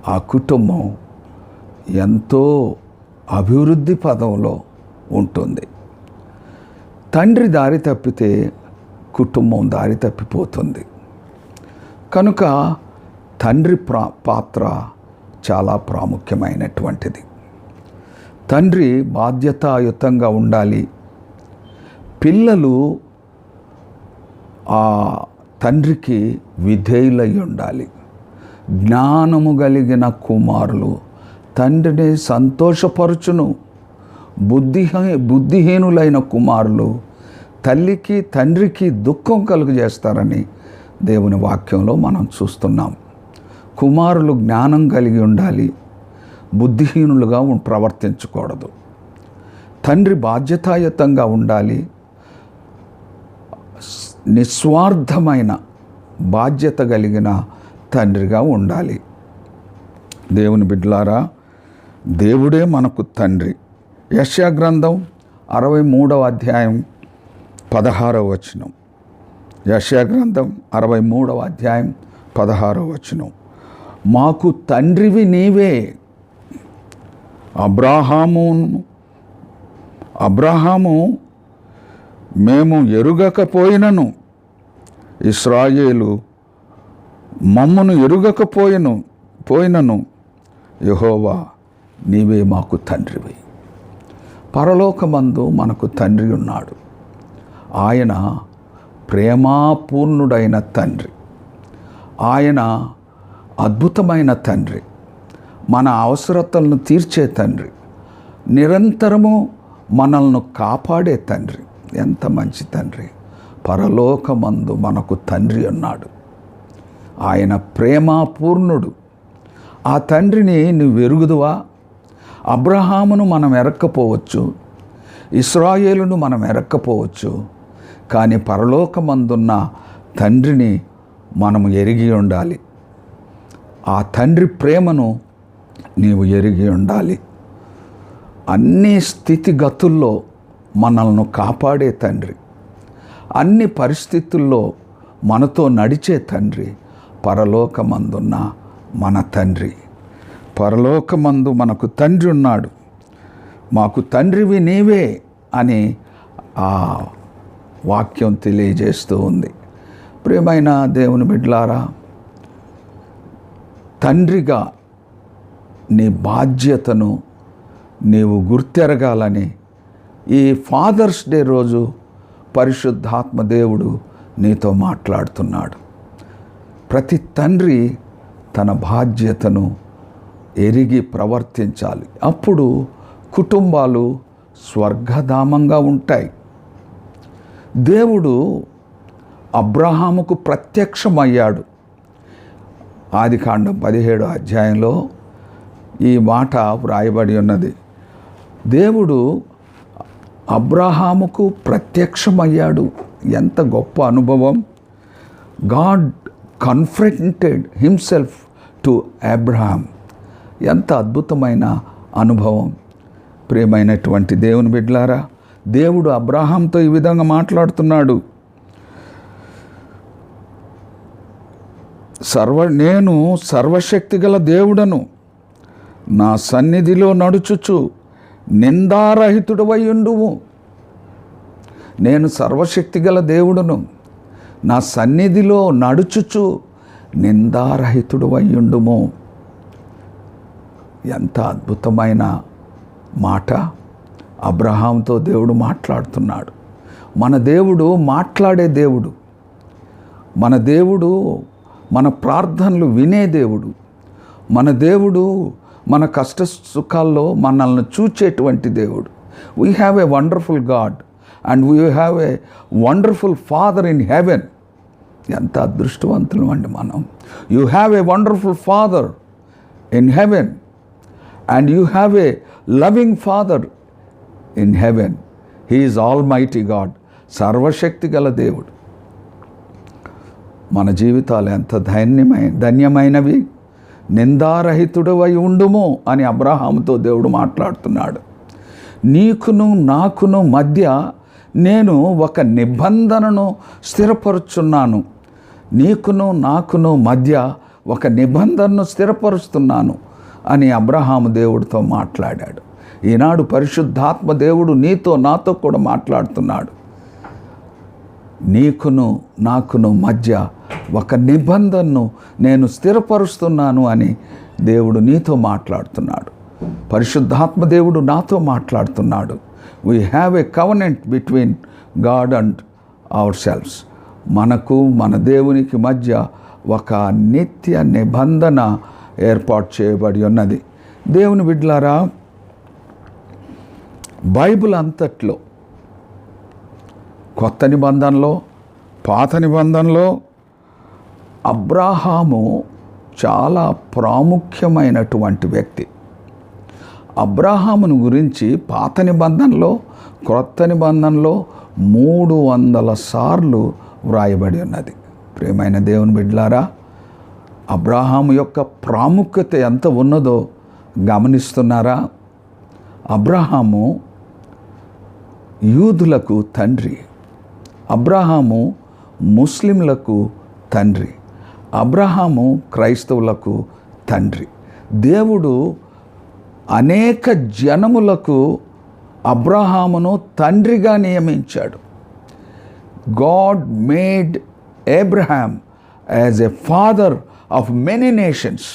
ఆ కుటుంబం ఎంతో అభివృద్ధి పదంలో ఉంటుంది. తండ్రి దారి తప్పితే కుటుంబం దారి తప్పిపోతుంది. కనుక తండ్రి పాత్ర చాలా ప్రాముఖ్యమైనటువంటిది. తండ్రి బాధ్యతాయుతంగా ఉండాలి. పిల్లలు ఆ తండ్రికి విధేయులై ఉండాలి. జ్ఞానము కలిగిన కుమారులు తండ్రిని సంతోషపరచును. బుద్ధిహీనులైన కుమారులు తల్లికి తండ్రికి దుఃఖం కలుగజేస్తారని దేవుని వాక్యంలో మనం చూస్తున్నాం. కుమారులు జ్ఞానం కలిగి ఉండాలి, బుద్ధిహీనులుగా ప్రవర్తించకూడదు. తండ్రి బాధ్యతాయుతంగా ఉండాలి, నిస్వార్థమైన బాధ్యత కలిగిన తండ్రిగా ఉండాలి. దేవుని బిడ్డలారా, దేవుడే మనకు తండ్రి. యెషయా గ్రంథం 63వ అధ్యాయం 16వ వచనం. యెషయా గ్రంథం 63వ అధ్యాయం 16వ వచనం. మాకు తండ్రివి నీవే. అబ్రాహాము మేము ఎరుగకపోయినను, ఇశ్రాయేలు మమ్మను ఎరుగకపోయినను యెహోవా నీవే మాకు తండ్రివి. పరలోకమందు మనకు తండ్రి ఉన్నాడు. ఆయన ప్రేమాపూర్ణుడైన తండ్రి. ఆయన అద్భుతమైన తండ్రి, మన అవసరతలను తీర్చే తండ్రి, నిరంతరము మనల్ని కాపాడే తండ్రి. ఎంత మంచి తండ్రి! పరలోకమందు మనకు తండ్రి ఉన్నాడు. ఆయన ప్రేమాపూర్ణుడు. ఆ తండ్రిని నువ్వు ఎరుగుదువా? అబ్రహామును మనం ఎరక్కపోవచ్చు, ఇశ్రాయేలును మనం ఎరక్కపోవచ్చు, కానీ పరలోకమందున్న తండ్రిని మనము ఎరిగి ఉండాలి. ఆ తండ్రి ప్రేమను నీవు ఎరిగి ఉండాలి. అన్ని స్థితిగతుల్లో మనల్ని కాపాడే తండ్రి, అన్ని పరిస్థితుల్లో మనతో నడిచే తండ్రి పరలోకమందున్న మన తండ్రి. పరలోకమందు మనకు తండ్రి ఉన్నాడు. మాకు తండ్రివి నీవే అని ఆ వాక్యం తెలియజేస్తూ ఉంది. ప్రియమైన దేవుని బిడ్డలారా, తండ్రిగా నీ బాధ్యతను నీవు గుర్తెరగాలని ఈ ఫాదర్స్ డే రోజు పరిశుద్ధాత్మ దేవుడు నీతో మాట్లాడుతున్నాడు. ప్రతి తండ్రి తన బాధ్యతను ఎరిగి ప్రవర్తించాలి. అప్పుడు కుటుంబాలు స్వర్గధామంగా ఉంటాయి. దేవుడు అబ్రహాముకు ప్రత్యక్షమయ్యాడు. ఆదికాండం 17వ అధ్యాయంలో ఈ మాట వ్రాయబడి ఉన్నది. దేవుడు అబ్రహాముకు ప్రత్యక్షమయ్యాడు. ఎంత గొప్ప అనుభవం! God confronted himself to Abraham. ఎంత అద్భుతమైన అనుభవం! ప్రియమైనటువంటి దేవుని బిడ్డలారా, దేవుడు అబ్రహాంతో ఈ విధంగా మాట్లాడుతున్నాడు. నేను సర్వశక్తిగల దేవుడను, నా సన్నిధిలో నడుచుచు నిందారహితుడవై ఉండుము. నేను సర్వశక్తిగల దేవుడను, నా సన్నిధిలో నడుచుచు నిందారహితుడవై ఉండుము. ఎంత అద్భుతమైన మాట! అబ్రహాంతో దేవుడు మాట్లాడుతున్నాడు. మన దేవుడు మాట్లాడే దేవుడు. మన దేవుడు మన ప్రార్థనలు వినే దేవుడు. మన దేవుడు మన కష్ట సుఖాల్లో మనల్ని చూచేటువంటి దేవుడు. We have a wonderful God and we have a wonderful father in heaven. ఎంత అదృష్టవంతులు అండి మనం. You have a wonderful father in heaven and you have a loving father in heaven. He is all mighty God. సర్వశక్తి గల దేవుడు. మన జీవితాలు ఎంత ధన్యమైనవి. నిందారహితుడవై ఉండుము అని అబ్రహాముతో దేవుడు మాట్లాడుతున్నాడు. నీకును నాకును మధ్య నేను ఒక నిబంధనను స్థిరపరుచున్నాను. నీకును నాకును మధ్య ఒక నిబంధనను స్థిరపరుస్తున్నాను అని అబ్రహాము దేవుడితో మాట్లాడాడు. ఈనాడు పరిశుద్ధాత్మ దేవుడు నీతో నాతో కూడా మాట్లాడుతున్నాడు. నీకును నాకును మధ్య ఒక నిబంధనను నేను స్థిరపరుస్తున్నాను అని దేవుడు నీతో మాట్లాడుతున్నాడు. పరిశుద్ధాత్మ దేవుడు నాతో మాట్లాడుతున్నాడు. We have a covenant between God and hour selves. మనకు మన దేవునికి మధ్య ఒక నిత్య నిబంధన ఏర్పాటు చేయబడి ఉన్నది. దేవుని బిడ్డలారా, బైబిల్ అంతట్లో కొత్త నిబంధనలో పాత నిబంధనలో అబ్రాహాము చాలా ప్రాముఖ్యమైనటువంటి వ్యక్తి. అబ్రాహామును గురించి పాత నిబంధనలో, క్రొత్త నిబంధనలో 300 సార్లు వ్రాయబడి ఉన్నది. ప్రియమైన దేవుని బిడ్డలారా, అబ్రాహాము యొక్క ప్రాముఖ్యత ఎంత ఉన్నదో గమనిస్తున్నారా? అబ్రాహాము యూదులకు తండ్రి, అబ్రాహాము ముస్లింలకు తండ్రి, అబ్రాహాము క్రైస్తవులకు తండ్రి. దేవుడు అనేక జనములకు అబ్రాహామును తండ్రిగా నియమించాడు. God made Abraham as a father of many nations.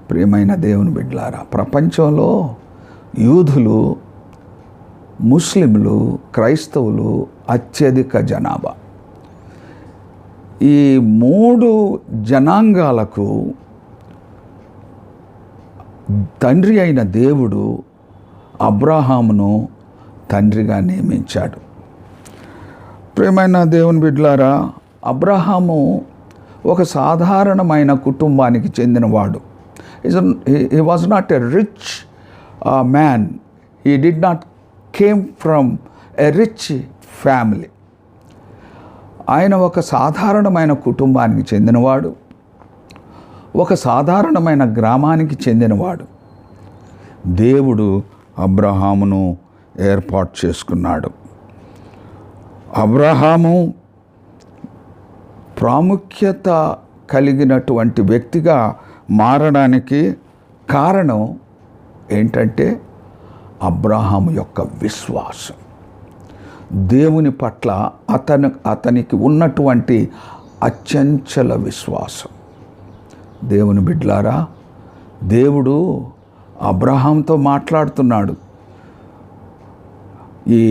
ప్రియమైన దేవుని బిడ్డలారా, ప్రపంచంలో యూదులు, ముస్లింలు, క్రైస్తవులు అత్యధిక జనాభా. ఈ 3 జనాంగాలకు తండ్రి అయిన దేవుడు అబ్రాహామును తండ్రిగా నియమించాడు. ప్రియమైన దేవుని బిడ్డలారా, అబ్రాహాము ఒక సాధారణమైన కుటుంబానికి చెందినవాడు. He was not a rich man. He did not came from a rich family. ఆయన ఒక సాధారణమైన కుటుంబానికి చెందినవాడు, ఒక సాధారణమైన గ్రామానికి చెందినవాడు. దేవుడు అబ్రహామును ఏర్పాటు చేసుకున్నాడు. అబ్రహాము ప్రాముఖ్యత కలిగినటువంటి వ్యక్తిగా మారడానికి కారణం ఏంటంటే అబ్రహాము యొక్క విశ్వాసం. దేవుని పట్ల అతనికి ఉన్నటువంటి అచంచల విశ్వాసం. దేవుని బిడ్డలారా, దేవుడు అబ్రహాంతో మాట్లాడుతున్నాడు. ఈ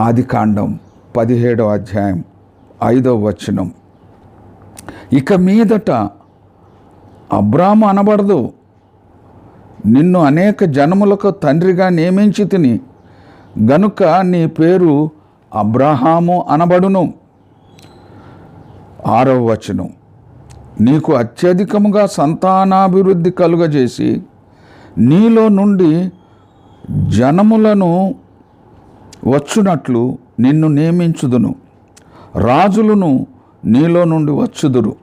ఆదికాండం 17వ అధ్యాయం 5వ వచనం, ఇక మీదట అబ్రాము అనబడదు, నిన్ను అనేక జనములకు తండ్రిగా నియమించి తిని గనుక నీ పేరు అబ్రహాము అనబడును. 6వ వచనం, నీకు అత్యధికముగా సంతానాభివృద్ధి కలుగజేసి నీలో నుండి జనములను వచ్చునట్లు నిన్ను నియమించుదును, రాజులను నీలో నుండి వచ్చుదురు.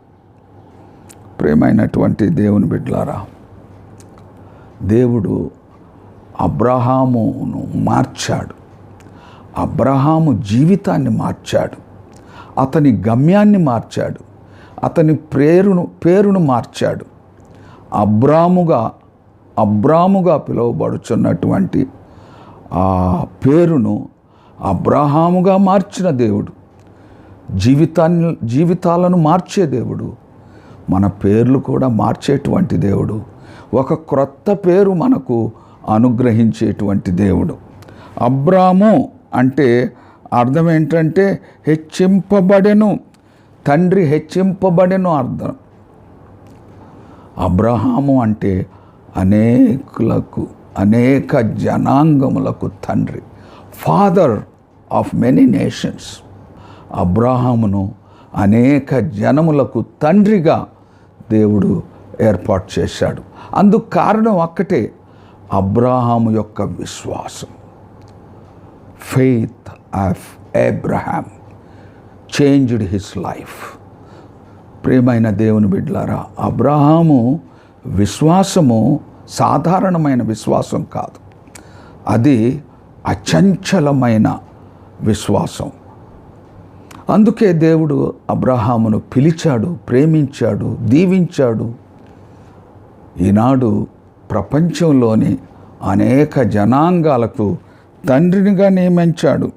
ప్రియమైనటువంటి దేవుని బిడ్డలారా, దేవుడు అబ్రహామును మార్చాడు. అబ్రహాము జీవితాన్ని మార్చాడు, అతని గమ్యాన్ని మార్చాడు, అతని పేరును మార్చాడు. అబ్రాముగా పిలువబడుచున్నటువంటి ఆ పేరును అబ్రహాముగా మార్చిన దేవుడు, జీవితాలను మార్చే దేవుడు, మన పేర్లు కూడా మార్చేటువంటి దేవుడు, ఒక క్రొత్త పేరు మనకు అనుగ్రహించేటువంటి దేవుడు. అబ్రాము అంటే అర్థం ఏంటంటే హెచ్చింపబడెను, తండ్రి హెచ్చింపబడెను అర్థం. అబ్రహాము అంటే అనేక జనాంగములకు తండ్రి, ఫాదర్ ఆఫ్ మెనీ నేషన్స్. అబ్రహామును అనేక జనములకు తండ్రిగా దేవుడు ఏర్పాటు చేశాడు. అందుకు కారణం ఒక్కటే, అబ్రహాము యొక్క విశ్వాసం. Faith of Abraham changed his life. ప్రియమైన దేవుని బిడ్డలారా, అబ్రహాము విశ్వాసము సాధారణమైన విశ్వాసం కాదు, అది అచంచలమైన విశ్వాసం. అందుకే దేవుడు అబ్రహామును పిలిచాడు, ప్రేమించాడు, దీవించాడు. ఈనాడు ప్రపంచంలోని అనేక జనాంగాలకు తండ్రినిగా నియమించాడు.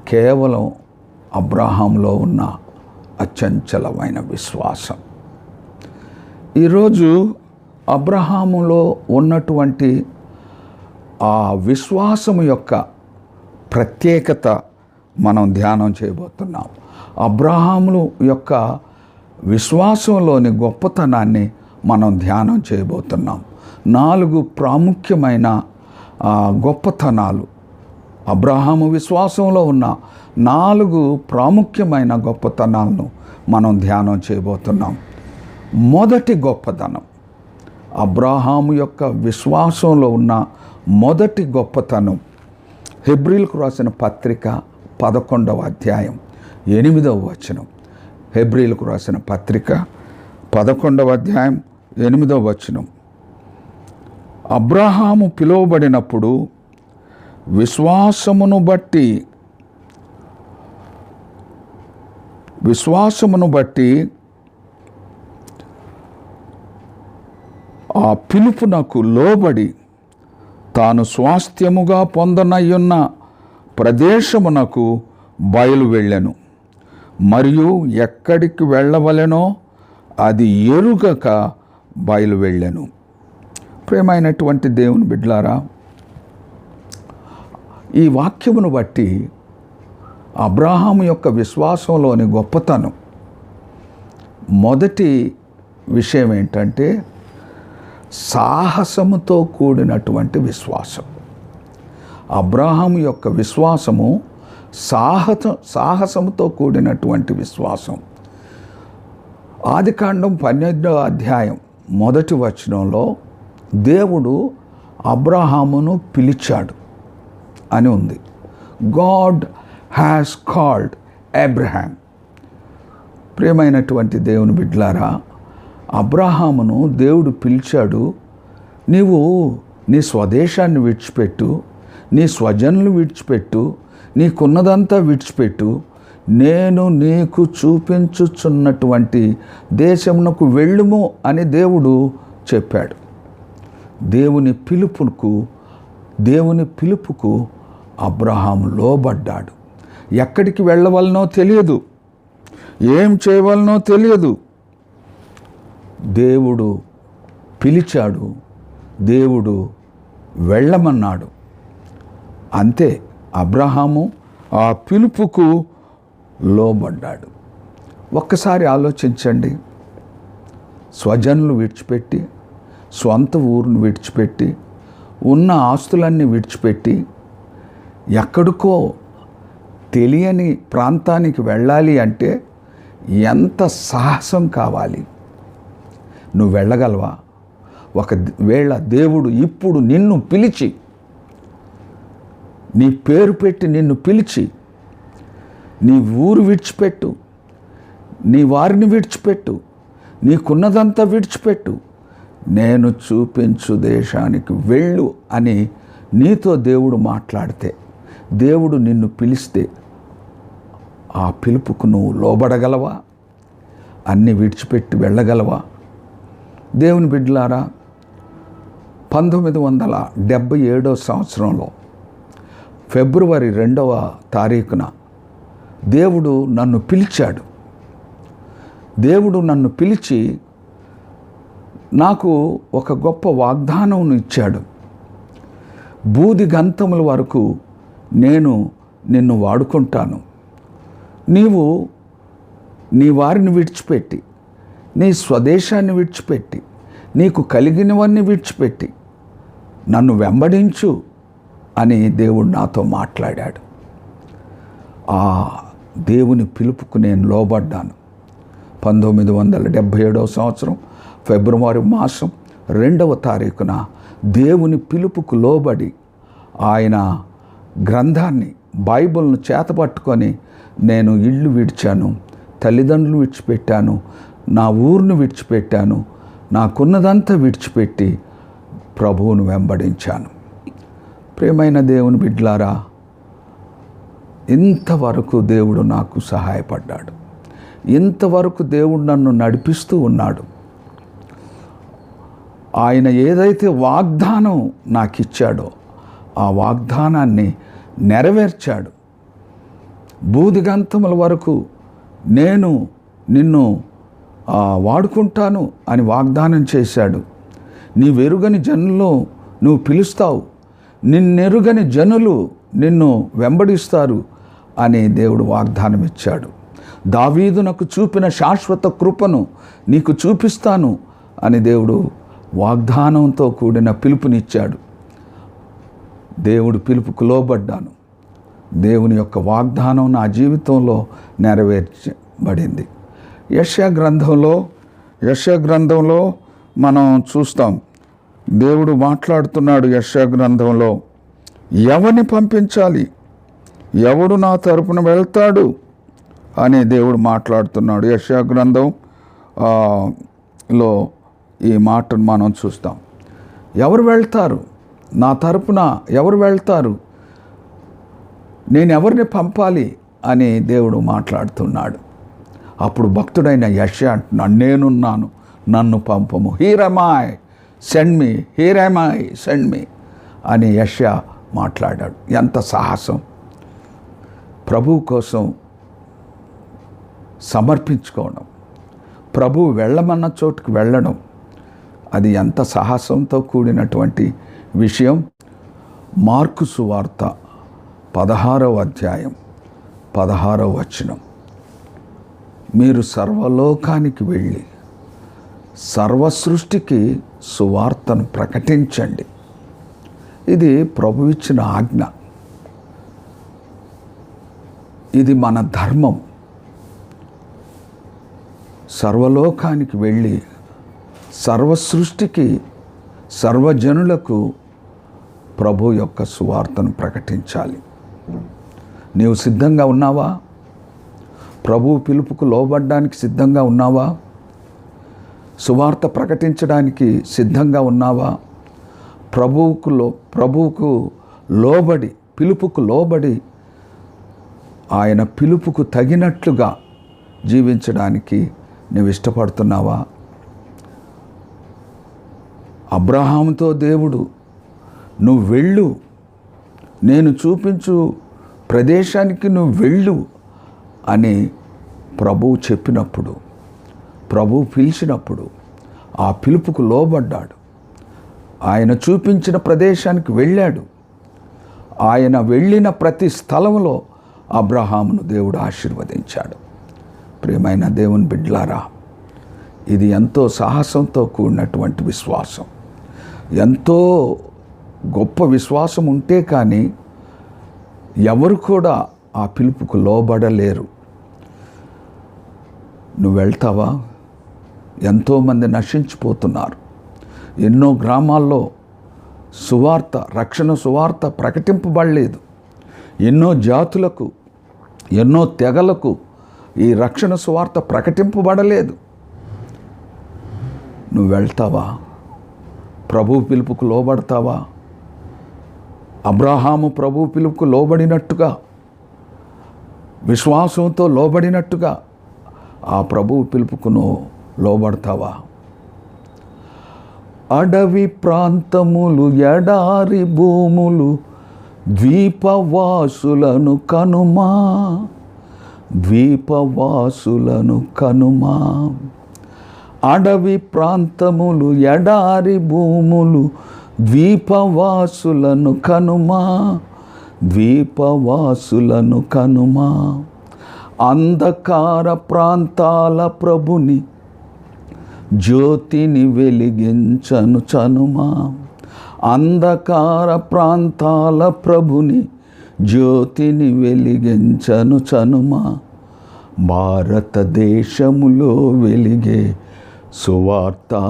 కేవలం అబ్రహాములో ఉన్న అచంచలమైన విశ్వాసం. ఈరోజు అబ్రహాములో ఉన్నటువంటి ఆ విశ్వాసము యొక్క ప్రత్యేకత మనం ధ్యానం చేయబోతున్నాం. అబ్రహాము యొక్క విశ్వాసంలోని గొప్పతనాన్ని మనం ధ్యానం చేయబోతున్నాం. 4 ప్రాముఖ్యమైన గొప్పతనాలు అబ్రహాము విశ్వాసంలో ఉన్న 4 ప్రాముఖ్యమైన గొప్పతనాలను మనం ధ్యానం చేయబోతున్నాం. మొదటి గొప్పతనం, అబ్రహాము యొక్క విశ్వాసంలో ఉన్న మొదటి గొప్పతనం, హెబ్రీలకు రాసిన పత్రిక 11వ అధ్యాయం 8వ వచనం. హెబ్రీలకు రాసిన పత్రిక 11వ అధ్యాయం 8వ వచనం. అబ్రహాము పిలువబడినప్పుడు విశ్వాసమును బట్టి ఆ పిలుపునకు లోబడి తాను స్వాస్థ్యముగా పొందనయ్యున్న ప్రదేశమునకు బయలు వెళ్ళెను. మరియు ఎక్కడికి వెళ్ళవలెనో అది ఎరుగక బయలు వెళ్ళెను. ప్రియమైనటువంటి దేవుని బిడ్డలారా, ఈ వాక్యమును బట్టి అబ్రహాము యొక్క విశ్వాసంలోని గొప్పతనం, మొదటి విషయం ఏంటంటే సాహసముతో కూడినటువంటి విశ్వాసం. అబ్రహాము యొక్క విశ్వాసము సాహసముతో కూడినటువంటి విశ్వాసం. ఆదికాండం 12వ అధ్యాయం 1వ వచనంలో దేవుడు అబ్రహామును పిలిచాడు అని ఉంది. God has called Abraham. ప్రియమైనటువంటి దేవుని బిడ్డలారా, అబ్రహామును దేవుడు పిలిచాడు. నీవు నీ స్వదేశాన్ని విడిచిపెట్టు, నీ స్వజనులు విడిచిపెట్టు, నీకున్నదంతా విడిచిపెట్టు, నేను నీకు చూపించుచున్నటువంటి దేశమునకు వెళ్ళుము అని దేవుడు చెప్పాడు. దేవుని పిలుపుకు అబ్రహాము లోబడ్డాడు. ఎక్కడికి వెళ్ళవలనో తెలియదు, ఏం చేయవలనో తెలియదు. దేవుడు పిలిచాడు, దేవుడు వెళ్ళమన్నాడు. అంతే, అబ్రహాము ఆ పిలుపుకు లోబడ్డాడు. ఒక్కసారి ఆలోచించండి. స్వజనులు విడిచిపెట్టి, స్వంత ఊరును విడిచిపెట్టి, ఉన్న ఆస్తులన్నీ విడిచిపెట్టి ఎక్కడికో తెలియని ప్రాంతానికి వెళ్ళాలి అంటే ఎంత సాహసం కావాలి. నువ్వు వెళ్ళగలవా? ఒకవేళ దేవుడు ఇప్పుడు నిన్ను పిలిచి, నీ పేరు పెట్టి నిన్ను పిలిచి, నీ ఊరు విడిచిపెట్టు, నీ వారిని విడిచిపెట్టు, నీకున్నదంతా విడిచిపెట్టు, నేను చూపించు దేశానికి వెళ్ళు అని నీతో దేవుడు మాట్లాడితే, దేవుడు నిన్ను పిలిస్తే ఆ పిలుపుకు నువ్వు లోబడగలవా? అన్నీ విడిచిపెట్టి వెళ్ళగలవా? దేవుని బిడ్డలారా, 1977 సంవత్సరంలో ఫిబ్రవరి 2వ తారీఖున దేవుడు నన్ను పిలిచాడు. దేవుడు నన్ను పిలిచి నాకు ఒక గొప్ప వాగ్దానం ఇచ్చాడు. బూది గంతముల వరకు నేను నిన్ను వాడుకుంటాను. నీవు నీ వారిని విడిచిపెట్టి, నీ స్వదేశాన్ని విడిచిపెట్టి, నీకు కలిగినవన్నీ విడిచిపెట్టి నన్ను వెంబడించు అని దేవుడు నాతో మాట్లాడాడు. ఆ దేవుని పిలుపుకు నేను లోబడ్డాను. 1977 సంవత్సరం ఫిబ్రవరి మాసం 2వ తారీఖున దేవుని పిలుపుకు లోబడి ఆయన గ్రంథాన్ని, బైబిల్ను చేతపట్టుకొని నేను ఇల్లు విడిచాను, తల్లిదండ్రులు విడిచిపెట్టాను, నా ఊరిని విడిచిపెట్టాను, నాకున్నదంతా విడిచిపెట్టి ప్రభువును వెంబడించాను. ప్రియమైన దేవుని బిడ్డలారా, ఇంతవరకు దేవుడు నాకు సహాయపడ్డాడు. ఇంతవరకు దేవుడు నన్ను నడిపిస్తూ ఉన్నాడు. ఆయన ఏదైతే వాగ్దానం నాకు ఇచ్చాడో ఆ వాగ్దానాన్ని నెరవేర్చాడు. బూదిగంతముల వరకు నేను నిన్ను వాడుకుంటాను అని వాగ్దానం చేశాడు. నీవెరుగని జనులు నువ్వు పిలుస్తావు, నిన్నెరుగని జనులు నిన్ను వెంబడిస్తారు అని దేవుడు వాగ్దానం ఇచ్చాడు. దావీదునకు చూపిన శాశ్వత కృపను నీకు చూపిస్తాను అని దేవుడు వాగ్దానంతో కూడిన పిలుపునిచ్చాడు. దేవుడు పిలుపుకు లోబడ్డాను. దేవుని యొక్క వాగ్దానం నా జీవితంలో నెరవేర్చబడింది. యెషయా గ్రంథంలో మనం చూస్తాం, దేవుడు మాట్లాడుతున్నాడు యెషయా గ్రంథంలో, ఎవరిని పంపించాలి, ఎవడు నా తరపున వెళ్తాడు అని దేవుడు మాట్లాడుతున్నాడు. యెషయా గ్రంథం లో ఈ మాటను మనం చూస్తాం. ఎవరు వెళ్తారు, నా తరపున ఎవరు వెళ్తారు, నేను ఎవరిని పంపాలి అని దేవుడు మాట్లాడుతున్నాడు. అప్పుడు భక్తుడైన యెషయా అంటున్నాడు, నేనున్నాను, నన్ను పంపము, here am I, send me, here am I, send me అని యెషయా మాట్లాడాడు. ఎంత సాహసం! ప్రభువు కోసం సమర్పించుకోవడం, ప్రభువు వెళ్ళమన్న చోటుకు వెళ్ళడం, అది ఎంత సాహసంతో కూడినటువంటి విషయం. మార్కు సువార్త 16వ అధ్యాయం 16వ వచనం, మీరు సర్వలోకానికి వెళ్ళి సర్వ సృష్టికి సువార్తను ప్రకటించండి. ఇది ప్రభు ఇచ్చిన ఆజ్ఞ, ఇది మన ధర్మం. సర్వలోకానికి వెళ్ళి సర్వ సృష్టికి, సర్వజనులకు ప్రభు యొక్క సువార్తను ప్రకటించాలి. నీవు సిద్ధంగా ఉన్నావా? ప్రభు పిలుపుకు లోబడ్డానికి సిద్ధంగా ఉన్నావా? సువార్త ప్రకటించడానికి సిద్ధంగా ఉన్నావా? ప్రభువుకు లోబడి, పిలుపుకు లోబడి, ఆయన పిలుపుకు తగినట్లుగా జీవించడానికి నువ్వు ఇష్టపడుతున్నావా? అబ్రహాముతో దేవుడు, నువ్వు వెళ్ళు, నేను చూపించు ప్రదేశానికి నువ్వు వెళ్ళు అని ప్రభువు చెప్పినప్పుడు, ప్రభువు పిలిచినప్పుడు ఆ పిలుపుకు లోబడ్డాడు. ఆయన చూపించిన ప్రదేశానికి వెళ్ళాడు. ఆయన వెళ్ళిన ప్రతి స్థలంలో అబ్రహామును దేవుడు ఆశీర్వదించాడు. ప్రియమైన దేవుని బిడ్డలారా, ఇది ఎంతో సాహసంతో కూడినటువంటి విశ్వాసం. ఎంతో గొప్ప విశ్వాసం ఉంటే కానీ ఎవరు కూడా ఆ పిలుపుకు లోబడలేరు. నువ్వు వెళ్తావా? ఎంతోమంది నశించిపోతున్నారు. ఎన్నో గ్రామాల్లో సువార్త, రక్షణ సువార్త ప్రకటింపబడలేదు. ఎన్నో జాతులకు, ఎన్నో తెగలకు ఈ రక్షణ సువార్త ప్రకటింపబడలేదు. నువ్వు వెళ్తావా? ప్రభు పిలుపుకు లోబడతావా? అబ్రహాము ప్రభు పిలుపుకు లోబడినట్టుగా, విశ్వాసంతో లోబడినట్టుగా ఆ ప్రభు పిలుపుకును లోబడతావా? అడవి ప్రాంతములు, ఎడారి భూములు, ద్వీపవాసులను కనుమా, ద్వీపవాసులను కనుమా. అడవి ప్రాంతములు, ఎడారి భూములు, ద్వీపవాసులను కనుమా, ద్వీపవాసులను కనుమా. అంధకార ప్రాంతాల ప్రభుని జ్యోతిని వెలిగించను చనుమా. అంధకార ప్రాంతాల ప్రభుని జ్యోతిని వెలిగించను చనుమా. భారతదేశములో వెలిగే సువార్తా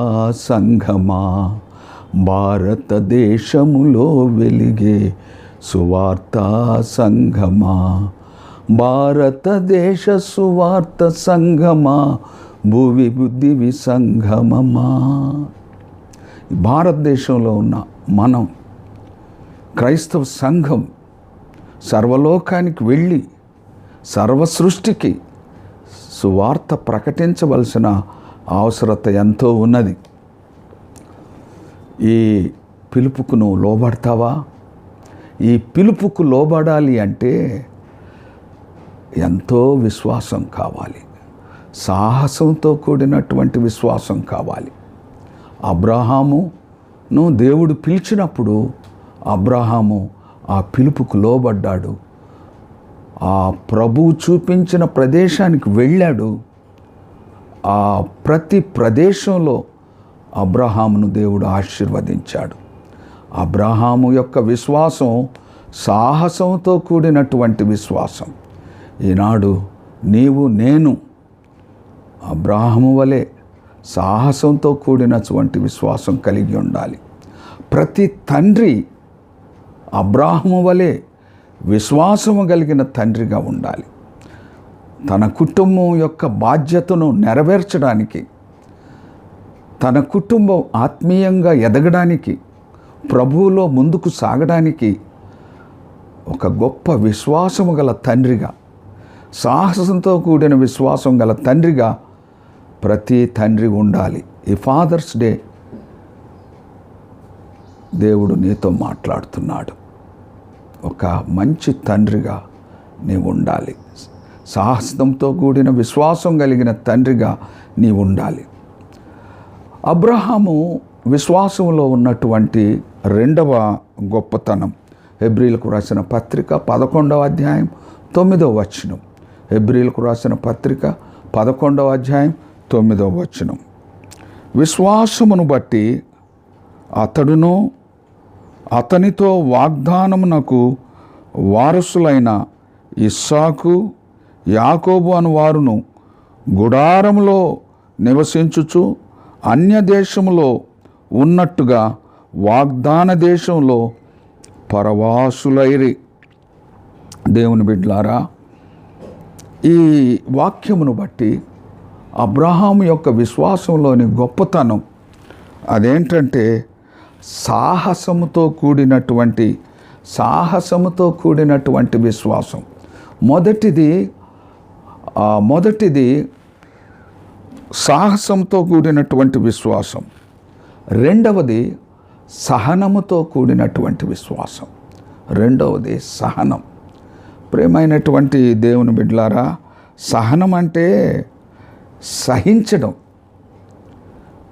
సంఘమా, భారతదేశములో వెలిగే సువార్తా సంఘమా, భారతదేశ సువార్త సంఘమా, భువి బుద్ధివి సంఘమమా. భారతదేశంలో ఉన్న మనం, క్రైస్తవ సంఘం సర్వలోకానికి వెళ్ళి సర్వ సృష్టికి సువార్త ప్రకటించవలసిన అవసరత ఎంతో ఉన్నది. ఈ పిలుపుకు నువ్వు లోబడతావా? ఈ పిలుపుకు లోబడాలి అంటే ఎంతో విశ్వాసం కావాలి, సాహసంతో కూడినటువంటి విశ్వాసం కావాలి. అబ్రహామును దేవుడు పిలిచినప్పుడు అబ్రహాము ఆ పిలుపుకు లోబడ్డాడు. ఆ ప్రభువు చూపించిన ప్రదేశానికి వెళ్ళాడు. ఆ ప్రతి ప్రదేశంలో అబ్రహామును దేవుడు ఆశీర్వదించాడు. అబ్రహాము యొక్క విశ్వాసం సాహసంతో కూడినటువంటి విశ్వాసం. ఈనాడు నీవు నేను అబ్రాహాము వలె సాహసంతో కూడినటువంటి విశ్వాసం కలిగి ఉండాలి. ప్రతి తండ్రి అబ్రాహాము వలె విశ్వాసము కలిగిన తండ్రిగా ఉండాలి. తన కుటుంబం యొక్క బాధ్యతను నెరవేర్చడానికి, తన కుటుంబం ఆత్మీయంగా ఎదగడానికి, ప్రభువులో ముందుకు సాగడానికి ఒక గొప్ప విశ్వాసము గల తండ్రిగా, సాహసంతో కూడిన విశ్వాసం గల తండ్రిగా ప్రతి తండ్రి ఉండాలి. ఈ ఫాదర్స్ డే దేవుడు నీతో మాట్లాడుతున్నాడు. ఒక మంచి తండ్రిగా నీవు ఉండాలి. సాహసంతో కూడిన విశ్వాసం కలిగిన తండ్రిగా నీవు ఉండాలి. అబ్రహాము విశ్వాసంలో ఉన్నటువంటి రెండవ గొప్పతనం హెబ్రీలకు రాసిన పత్రిక 11వ అధ్యాయం 9వ వచనం. హెబ్రీలకు రాసిన పత్రిక 11వ అధ్యాయం 9వ వచనం. విశ్వాసమును బట్టి అతడును అతనితో వాగ్దానమునకు వారసులైన ఇస్సాకు యాకోబు అను వారును గుడారములో నివసించుచు అన్య దేశములో ఉన్నట్టుగా వాగ్దాన దేశంలో పరవాసులైరి. దేవుని బిడ్డలారా, ఈ వాక్యమును బట్టి అబ్రహాము యొక్క విశ్వాసంలోని గొప్పతనం అదేంటంటే సాహసముతో కూడినటువంటి విశ్వాసం. మొదటిది సాహసంతో కూడినటువంటి విశ్వాసం. రెండవది సహనముతో కూడినటువంటి విశ్వాసం. రెండవది సహనం. ప్రియమైనటువంటి దేవుని బిడ్డలారా, సహనం అంటే సహించడం,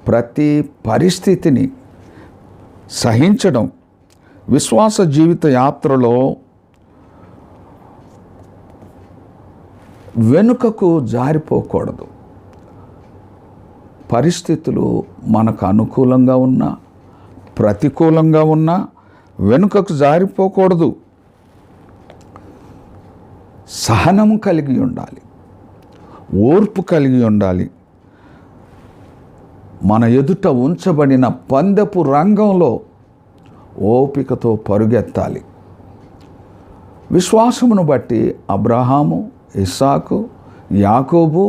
ప్రతి పరిస్థితిని సహించడం. విశ్వాస జీవిత యాత్రలో వెనుకకు జారిపోకూడదు. పరిస్థితులు మనకు అనుకూలంగా ఉన్నా ప్రతికూలంగా ఉన్నా వెనుకకు జారిపోకూడదు. సహనము కలిగి ఉండాలి, ఓర్పు కలిగి ఉండాలి. మన ఎదుట ఉంచబడిన పందెపు రంగంలో ఓపికతో పరుగెత్తాలి. విశ్వాసమును బట్టి అబ్రహాము, ఇస్సాకు, యాకోబు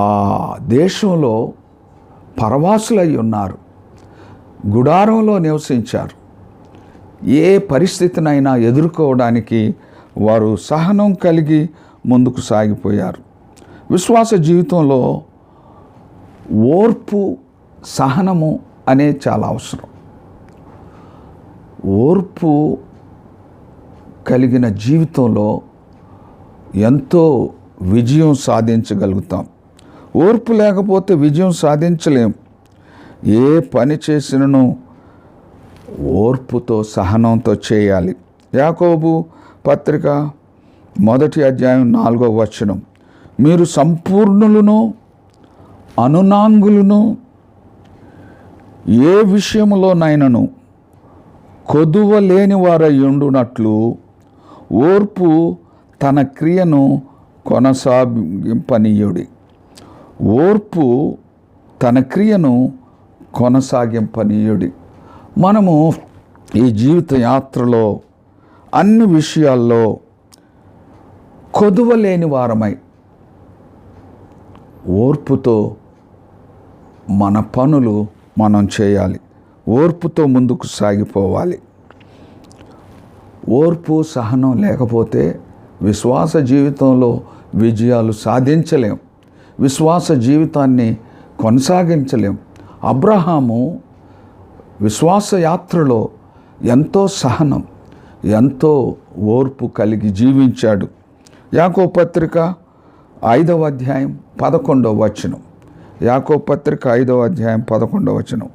ఆ దేశంలో పరవాసులై ఉన్నారు, గుడారంలో నివసించారు. ఏ పరిస్థితినైనా ఎదుర్కోవడానికి వారు సహనం కలిగి ముందుకు సాగిపోయారు. విశ్వాస జీవితంలో ఓర్పు, సహనము అనేది చాలా అవసరం. ఓర్పు కలిగిన జీవితంలో ఎంతో విజయం సాధించగలుగుతాం. ఓర్పు లేకపోతే విజయం సాధించలేం. ఏ పని చేసినను ఓర్పుతో సహనంతో చేయాలి. యాకోబు పత్రిక 1వ అధ్యాయం 4వ వచనం. మీరు సంపూర్ణులను అనునాంగులను ఏ విషయములోనైనను కొదువ లేని వారై ఉండునట్లు ఓర్పు తన క్రియను కొనసాగింపనీయుడి. ఓర్పు తన క్రియను కొనసాగింపనీయుడి. మనము ఈ జీవిత యాత్రలో అన్ని విషయాల్లో కొదువ లేని వారమై ఓర్పుతో మన పనులు మనం చేయాలి. ఓర్పుతో ముందుకు సాగిపోవాలి. ఓర్పు, సహనం లేకపోతే విశ్వాస జీవితంలో విజయాలు సాధించలేం, విశ్వాస జీవితాన్ని కొనసాగించలేం. అబ్రహాము విశ్వాస యాత్రలో ఎంతో సహనం, ఎంతో ఓర్పు కలిగి జీవించాడు. యాకోబు పత్రిక 5వ అధ్యాయం 11వ వచనం. యాకోబు పత్రిక 5వ అధ్యాయం 11వ వచనం.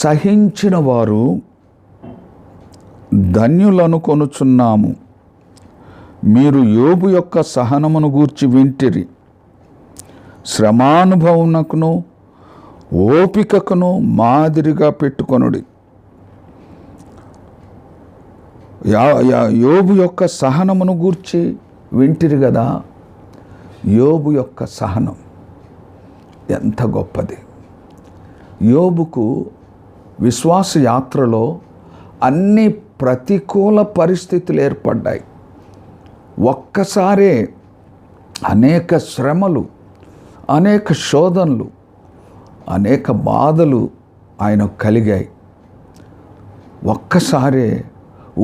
సహించిన వారు ధన్యులను కొనుచున్నాము. మీరు యోబు యొక్క సహనమును గూర్చి వింటిరి. శ్రమానుభవమునకును ఓపికకును మాదిరిగా పెట్టుకొనుడి. యోబు యొక్క సహనమును గూర్చి వింటిరి కదా. యోబు యొక్క సహనం ఎంత గొప్పది. యోబుకు విశ్వాస యాత్రలో అన్ని ప్రతికూల పరిస్థితులు ఏర్పడ్డాయి. ఒక్కసారే అనేక శ్రమలు, అనేక శోధనలు, అనేక బాధలు ఆయనకు కలిగాయి. ఒక్కసారే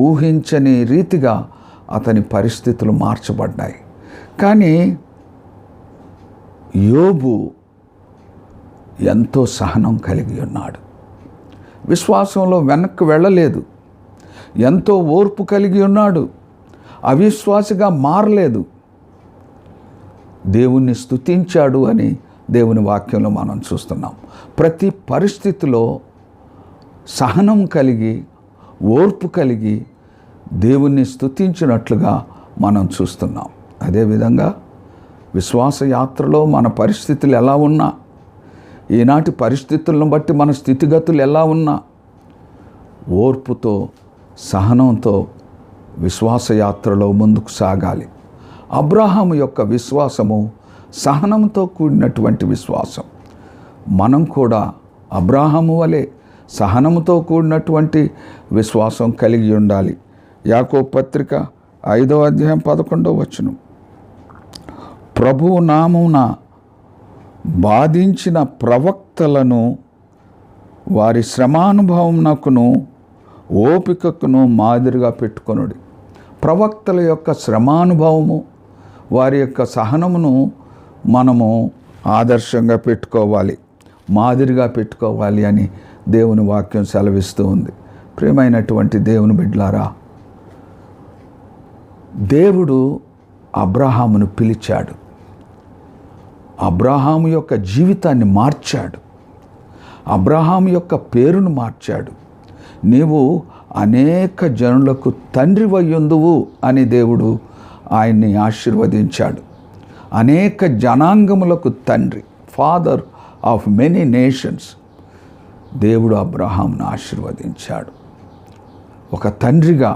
ఊహించని రీతిగా అతని పరిస్థితులు మార్చబడ్డాయి. కానీ యోబు ఎంతో సహనం కలిగి ఉన్నాడు. విశ్వాసంలో వెనక్కి వెళ్ళలేదు. ఎంతో ఓర్పు కలిగి ఉన్నాడు. అవిశ్వాసిగా మారలేదు. దేవుణ్ణి స్తుతించాడు అని దేవుని వాక్యంలో మనం చూస్తున్నాం. ప్రతి పరిస్థితిలో సహనం కలిగి, ఓర్పు కలిగి దేవుణ్ణి స్తుతించినట్లుగా మనం చూస్తున్నాం. అదేవిధంగా విశ్వాస యాత్రలో మన పరిస్థితులు ఎలా ఉన్నా, ఈనాటి పరిస్థితులను బట్టి మన స్థితిగతులు ఎలా ఉన్నా, ఓర్పుతో, సహనంతో విశ్వాస యాత్రలో ముందుకు సాగాలి. అబ్రహాము యొక్క విశ్వాసము సహనంతో కూడినటువంటి విశ్వాసం. మనం కూడా అబ్రహాము వలె సహనంతో కూడినటువంటి విశ్వాసం కలిగి ఉండాలి. యాకోబు పత్రిక 5వ అధ్యాయం 11వ వచనం, ప్రభువు నామమున బాధించిన ప్రవక్తలను వారి శ్రమానుభవమునకును ఓపికకును మాదిరిగా పెట్టుకొనుడి. ప్రవక్తల యొక్క శ్రమానుభవము, వారి యొక్క సహనమును మనము ఆదర్శంగా పెట్టుకోవాలి, మాదిరిగా పెట్టుకోవాలి అని దేవుని వాక్యం సెలవిస్తూ ఉంది. ప్రియమైనటువంటి దేవుని బిడ్డలారా, దేవుడు అబ్రహామును పిలిచాడు. అబ్రహాము యొక్క జీవితాన్ని మార్చాడు. అబ్రహాము యొక్క పేరును మార్చాడు. నీవు అనేక జనులకు తండ్రివయ్యుందువు అని దేవుడు ఆయన్ని ఆశీర్వదించాడు. అనేక జనాంగములకు తండ్రి, ఫాదర్ ఆఫ్ మెనీ నేషన్స్. దేవుడు అబ్రహామును ఆశీర్వదించాడు. ఒక తండ్రిగా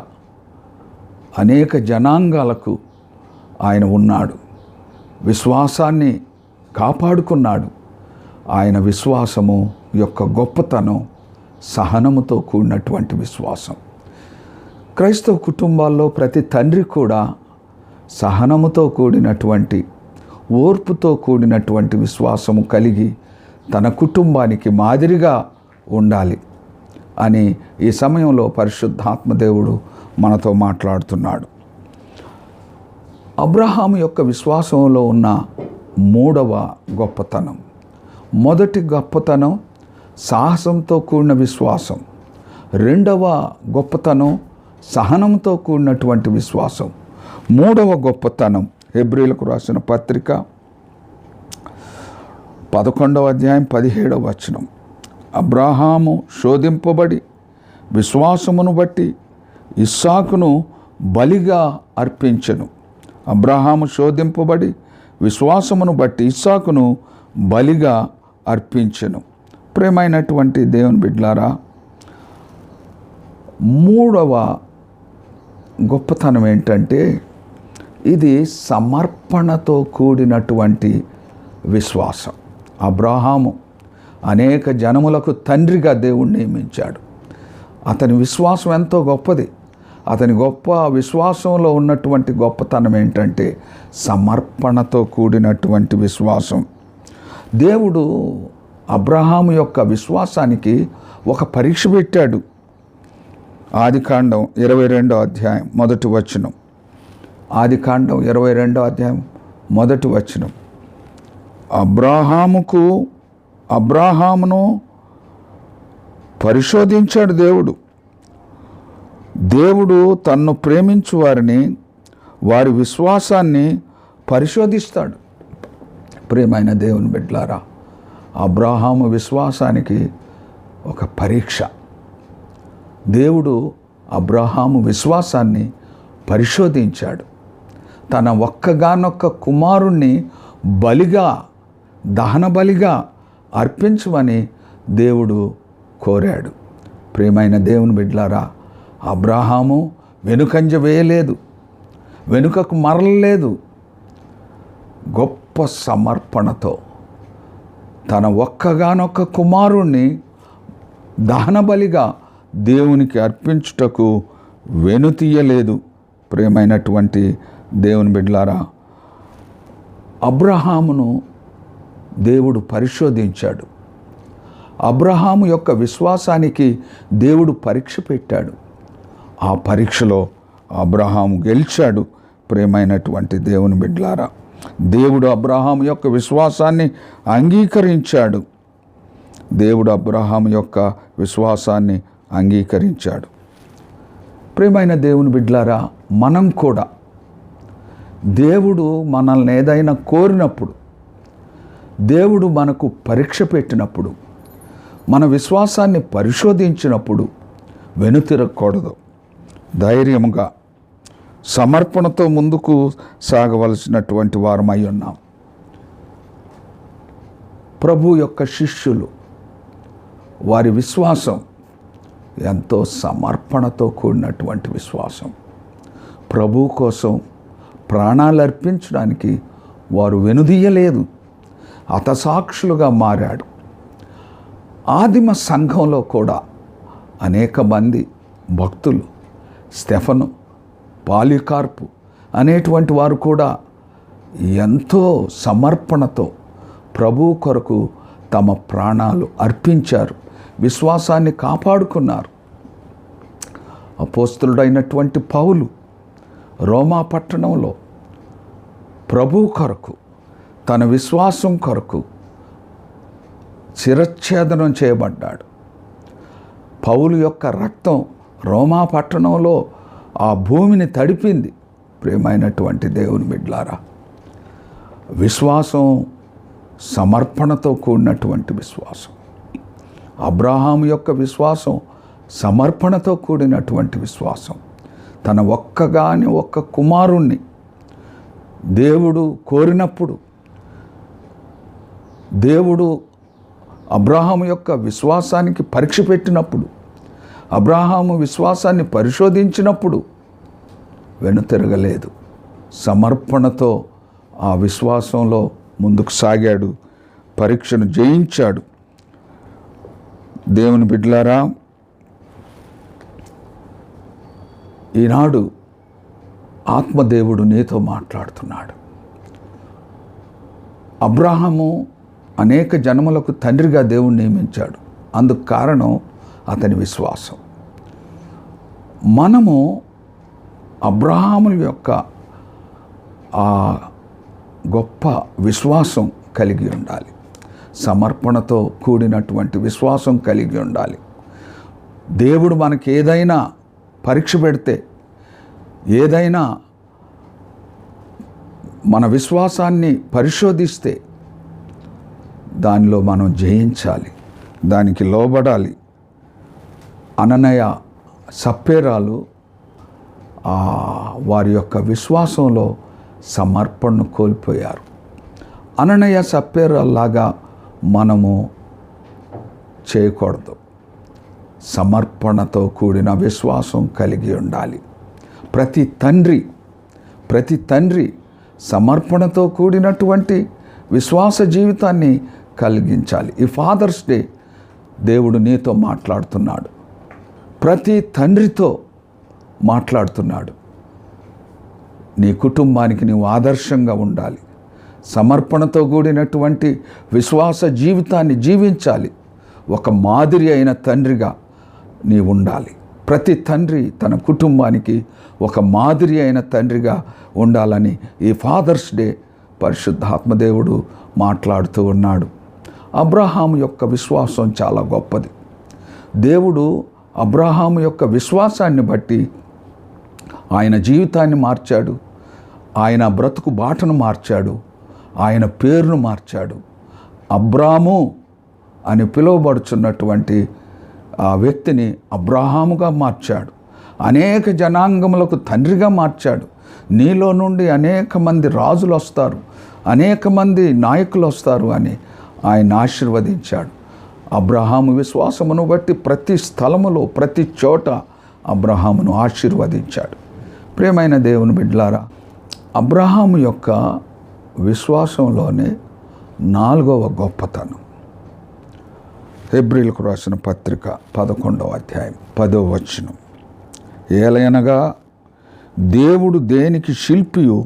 అనేక జనాంగాలకు ఆయన ఉన్నాడు. విశ్వాసాన్ని కాపాడుకున్నాడు. ఆయన విశ్వాసము యొక్క గొప్పతనం సహనముతో కూడినటువంటి విశ్వాసం. క్రైస్తవ కుటుంబాల్లో ప్రతి తండ్రి కూడా సహనముతో కూడినటువంటి, ఓర్పుతో కూడినటువంటి విశ్వాసము కలిగి తన కుటుంబానికి మాదిరిగా ఉండాలి అని ఈ సమయంలో పరిశుద్ధాత్మ దేవుడు మనతో మాట్లాడుతున్నాడు. అబ్రహాము యొక్క విశ్వాసంలో ఉన్న మూడవ గొప్పతనం, మొదటి గొప్పతనం సాహసంతో కూడిన విశ్వాసం. రెండవ గొప్పతనం సహనంతో కూడినటువంటి విశ్వాసం. మూడవ గొప్పతనం హెబ్రీలకు రాసిన పత్రిక 11వ అధ్యాయం 17వ వచనం, అబ్రహాము శోధింపబడి విశ్వాసమును బట్టి ఇస్సాకును బలిగా అర్పించెను. అబ్రహాము శోధింపబడి విశ్వాసమును బట్టి ఇస్సాకును బలిగా అర్పించెను. ప్రియమైనటువంటి దేవుని బిడ్డలారా, మూడవ గొప్పతనం ఏంటంటే ఇది సమర్పణతో కూడినటువంటి విశ్వాసం. అబ్రహాము అనేక జనములకు తండ్రిగా దేవుడు నియమించాడు. అతని విశ్వాసం ఎంతో గొప్పది. అతని గొప్ప విశ్వాసంలో ఉన్నటువంటి గొప్పతనం ఏంటంటే సమర్పణతో కూడినటువంటి విశ్వాసం. దేవుడు అబ్రహాము యొక్క విశ్వాసానికి ఒక పరీక్ష పెట్టాడు. ఆదికాండం 22వ అధ్యాయం 1వ వచనం. ఆదికాండం 22వ అధ్యాయం 1వ వచనం, అబ్రహామును పరిశోధించాడు దేవుడు. దేవుడు తన్ను ప్రేమించు వారిని, వారి విశ్వాసాన్ని పరిశోధిస్తాడు. ప్రియమైన దేవుని బిడ్డలారా, అబ్రహాము విశ్వాసానికి ఒక పరీక్ష. దేవుడు అబ్రహాము విశ్వాసాన్ని పరిశోధించాడు. తన ఒక్కగానొక్క కుమారుణ్ణి బలిగా, దహన బలిగా అర్పించమని దేవుడు కోరాడు. ప్రియమైన దేవుని బిడ్డలారా, అబ్రహాము వెనుకంజ వేయలేదు, వెనుకకు మరలలేదు. గొప్ప సమర్పణతో తన ఒక్కగానొక్క కుమారుణ్ణి దహనబలిగా దేవునికి అర్పించుటకు వెనుతీయలేదు. ప్రియమైనటువంటి దేవుని బిడ్డలారా, అబ్రహామును దేవుడు పరిశోధించాడు. అబ్రహాము యొక్క విశ్వాసానికి దేవుడు పరీక్ష పెట్టాడు. ఆ పరీక్షలో అబ్రహాము గెలిచాడు. ప్రియమైనటువంటి దేవుని బిడ్డలారా, దేవుడు అబ్రహాము యొక్క విశ్వాసాన్ని అంగీకరించాడు. దేవుడు అబ్రహాము యొక్క విశ్వాసాన్ని అంగీకరించాడు. ప్రియమైన దేవుని బిడ్డలారా, మనం కూడా దేవుడు మనల్ని ఏదైనా కోరినప్పుడు, దేవుడు మనకు పరీక్ష పెట్టినప్పుడు, మన విశ్వాసాన్ని పరిశోధించినప్పుడు వెనుతిరగకూడదు. ధైర్యముగా సమర్పణతో ముందుకు సాగవలసినటువంటి వారమై ఉన్నాం. ప్రభు యొక్క శిష్యులు, వారి విశ్వాసం ఎంతో సమర్పణతో కూడినటువంటి విశ్వాసం. ప్రభు కోసం ప్రాణాలు అర్పించడానికి వారు వెనుదీయలేదు, హతసాక్షులుగా మారాడు. ఆదిమ సంఘంలో కూడా అనేక మంది భక్తులు, స్టెఫను, పాలికార్పు అనేటువంటి వారు కూడా ఎంతో సమర్పణతో ప్రభు కొరకు తమ ప్రాణాలు అర్పించారు, విశ్వాసాన్ని కాపాడుకున్నారు. అపోస్తలుడైనటువంటి పౌలు రోమా పట్టణంలో ప్రభు కొరకు, తన విశ్వాసం కొరకు శిరచ్ఛేదనం చేయబడ్డాడు. పౌలు యొక్క రక్తం రోమా పట్టణంలో ఆ భూమిని తడిపింది. ప్రియమైనటువంటి దేవుని బిడ్డలారా, విశ్వాసం సమర్పణతో కూడినటువంటి విశ్వాసం. అబ్రహాము యొక్క విశ్వాసం సమర్పణతో కూడినటువంటి విశ్వాసం. తన ఒక్క కుమారుణ్ణి దేవుడు కోరినప్పుడు, దేవుడు అబ్రహాము యొక్క విశ్వాసానికి పరీక్ష పెట్టినప్పుడు, అబ్రహాము విశ్వాసాన్ని పరిశోధించినప్పుడు వెనుతిరగలేదు. సమర్పణతో ఆ విశ్వాసంలో ముందుకు సాగాడు, పరీక్షను జయించాడు. దేవుని బిడ్డలారా, ఈనాడు ఆత్మదేవుడు నీతో మాట్లాడుతున్నాడు. అబ్రహాము అనేక జన్మలకు తండ్రిగా దేవుడు నియమించాడు. అందుకు కారణం అతని విశ్వాసం. మనము అబ్రహాము యొక్క ఆ గొప్ప విశ్వాసం కలిగి ఉండాలి. సమర్పణతో కూడినటువంటి విశ్వాసం కలిగి ఉండాలి. దేవుడు మనకి ఏదైనా పరీక్ష పెడితే, ఏదైనా మన విశ్వాసాన్ని పరిశోధిస్తే దానిలో మనం జయించాలి, దానికి లోబడాలి. అననయ, సప్పేరాలు వారి యొక్క విశ్వాసంలో సమర్పణను కోల్పోయారు. అననయ, సప్పేరాల్లాగా మనము చేయకూడదు. సమర్పణతో కూడిన విశ్వాసం కలిగి ఉండాలి. ప్రతి తండ్రి సమర్పణతో కూడినటువంటి విశ్వాస జీవితాన్ని కలిగించాలి. ఈ ఫాదర్స్ డే దేవుడు నీతో మాట్లాడుతున్నాడు, ప్రతి తండ్రితో మాట్లాడుతున్నాడు. నీ కుటుంబానికి నీవు ఆదర్శంగా ఉండాలి. సమర్పణతో కూడినటువంటి విశ్వాస జీవితాన్ని జీవించాలి. ఒక మాదిరి అయిన తండ్రిగా నీవు ఉండాలి. ప్రతి తండ్రి తన కుటుంబానికి ఒక మాదిరి అయిన తండ్రిగా ఉండాలని ఈ ఫాదర్స్ డే పరిశుద్ధాత్మదేవుడు మాట్లాడుతూ ఉన్నాడు. అబ్రహాము యొక్క విశ్వాసం చాలా గొప్పది. దేవుడు అబ్రహాము యొక్క విశ్వాసాన్ని బట్టి ఆయన జీవితాన్ని మార్చాడు, ఆయన బ్రతుకు బాటను మార్చాడు, ఆయన పేరును మార్చాడు. అబ్రాము అని పిలువబడుచున్నటువంటి ఆ వ్యక్తిని అబ్రహాముగా మార్చాడు. అనేక జనాంగములకు తండ్రిగా మార్చాడు. నీలో నుండి అనేక మంది రాజులు వస్తారు, అనేక మంది నాయకులు వస్తారు అని ఆయన ఆశీర్వదించాడు. అబ్రహాము విశ్వాసమును బట్టి ప్రతి స్థలములో, ప్రతి చోట అబ్రహామును ఆశీర్వదించాడు. ప్రియమైన దేవుని బిడ్డలారా, అబ్రహాము యొక్క విశ్వాసంలోనే 4వ గొప్పతనం. హెబ్రీలకు రాసిన పత్రిక 11వ అధ్యాయం 10వ వచనం. ఏలయనగా దేవుడు దేనికి శిల్పియు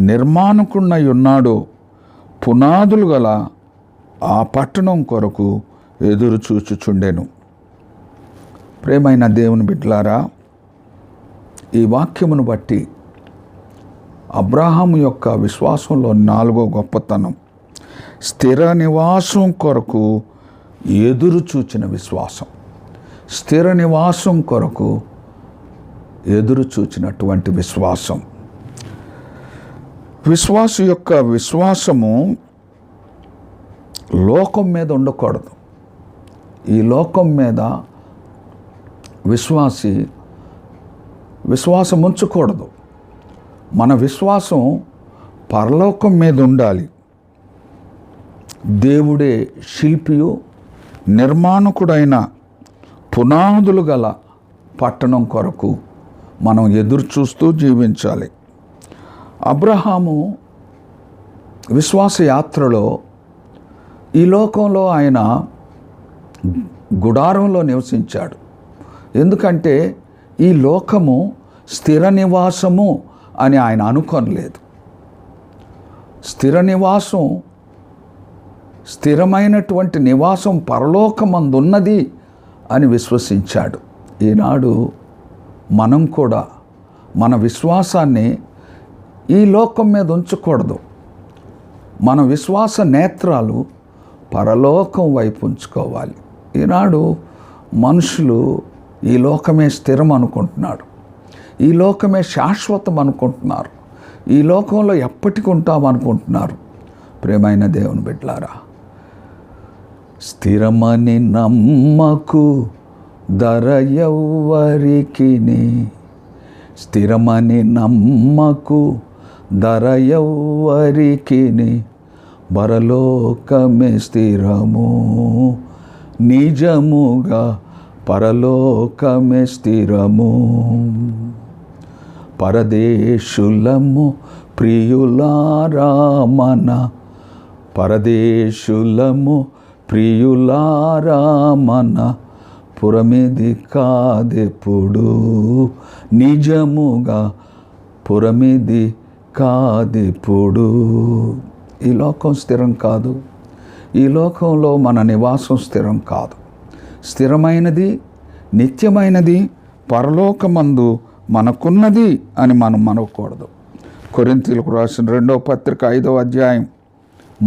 నిర్మాణకున్నై ఉన్నాడో పునాదులు గల ఆ పట్టణం కొరకు ఎదురు చూచుచుండెను. ప్రేమైన దేవుని బిడ్డలారా, ఈ వాక్యమును బట్టి అబ్రహాము యొక్క విశ్వాసంలో 4వ గొప్పతనం స్థిర నివాసం కొరకు ఎదురు చూచిన విశ్వాసం. స్థిర నివాసం కొరకు ఎదురు చూచినటువంటి విశ్వాసం. విశ్వాసు యొక్క విశ్వాసము లోకం మీద ఉండకూడదు. ఈ లోకం మీద విశ్వాసం ఉంచకూడదు. మన విశ్వాసం పరలోకం మీద ఉండాలి. దేవుడే శిల్పియు నిర్మాణకుడైన పునాదులు గల పట్టణం కొరకు మనం ఎదురు చూస్తూ జీవించాలి. అబ్రహాము విశ్వాస యాత్రలో ఈ లోకంలో ఆయన గుడారంలో నివసించాడు. ఎందుకంటే ఈ లోకము స్థిర నివాసము అని ఆయన అనుకోనలేదు. స్థిర నివాసం, స్థిరమైనటువంటి నివాసం పరలోకమందున్నది అని విశ్వసించాడు. ఈనాడు మనం కూడా మన విశ్వాసాన్ని ఈ లోకం మీద ఉంచకూడదు. మన విశ్వాస నేత్రాలు పరలోకం వైపు ఉంచుకోవాలి. ఈనాడు మనుషులు ఈ లోకమే స్థిరం అనుకుంటున్నాడు, ఈ లోకమే శాశ్వతం అనుకుంటున్నారు, ఈ లోకంలో ఎప్పటికి ఉంటామనుకుంటున్నారు. ప్రియమైన దేవుని బిడ్డలారా, స్థిరమని నమ్మకు ధర ఎవ్వరికిని, స్థిరమని నమ్మకు ధర ఎవ్వరికిని, పరలోకమే స్థిరము నిజముగా, పరలోకమే స్థిరము. పరదేశులము ప్రియులారా మన, పరదేశులము ప్రియులారా మన, పురమిది కాదెప్పుడు నిజముగా, పురమిది కాదెప్పుడు. ఈ లోకం స్థిరం కాదు. ఈ లోకంలో మన నివాసం స్థిరం కాదు. స్థిరమైనది, నిత్యమైనది పరలోకమందు మనకున్నది అని మనం అనకూడదు. కొరింథీయులకు రాసిన 2వ పత్రిక 5వ అధ్యాయం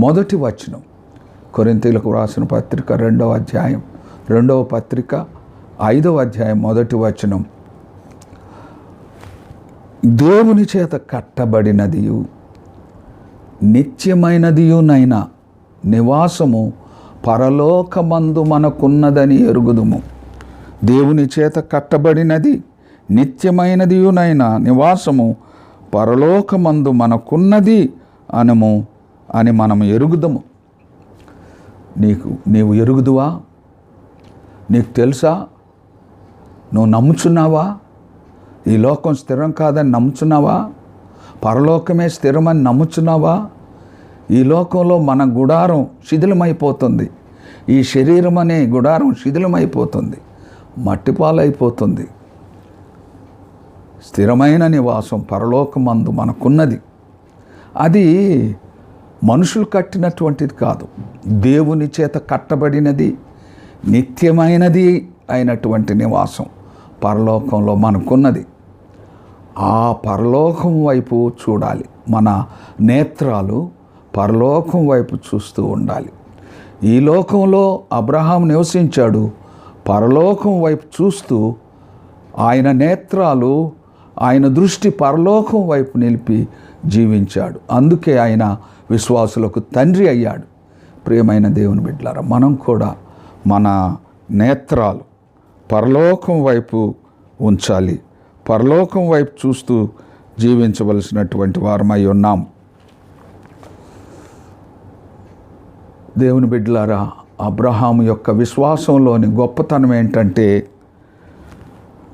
1వ వచనం. కొరింథీయులకు రాసిన పత్రిక 2వ అధ్యాయం 2వ పత్రిక 5వ అధ్యాయం 1వ వచనం. దేవుని చేత కట్టబడినదియు నిత్యమైనదియునైనా నివాసము పరలోకమందు మనకున్నదని ఎరుగుదుము. దేవుని చేత కట్టబడినది నిత్యమైనదియునైనా నివాసము పరలోకమందు మనకున్నది అని మనం ఎరుగుదము. నీవు ఎరుగుదువా? నీకు తెలుసా? నువ్వు నమ్ముచున్నావా? ఈ లోకం స్థిరం కాదని నమ్ముచున్నావా? పరలోకమే స్థిరమని నమ్ముచున్నావా? ఈ లోకంలో మన గుడారం శిథిలమైపోతుంది. ఈ శరీరం అనే గుడారం శిథిలమైపోతుంది, మట్టిపాలైపోతుంది. స్థిరమైన నివాసం పరలోకమందు మనకున్నది. అది మనుషులు కట్టినటువంటిది కాదు, దేవుని చేత కట్టబడినది, నిత్యమైనది అయినటువంటి నివాసం పరలోకంలో మనకున్నది. ఆ పరలోకం వైపు చూడాలి. మన నేత్రాలు పరలోకం వైపు చూస్తూ ఉండాలి. ఈ లోకంలో అబ్రహాం నివసించాడు, పరలోకం వైపు చూస్తూ ఆయన నేత్రాలు, ఆయన దృష్టి పరలోకం వైపు నిలిపి జీవించాడు. అందుకే ఆయన విశ్వాసులకు తండ్రి అయ్యాడు. ప్రియమైన దేవుని బిడ్డలారా, మనం కూడా మన నేత్రాలు పరలోకం వైపు ఉంచాలి. పరలోకం వైపు చూస్తూ జీవించవలసినటువంటి వారమై ఉన్నాం. దేవుని బిడ్డలారా, అబ్రహాము యొక్క విశ్వాసంలోని గొప్పతనం ఏంటంటే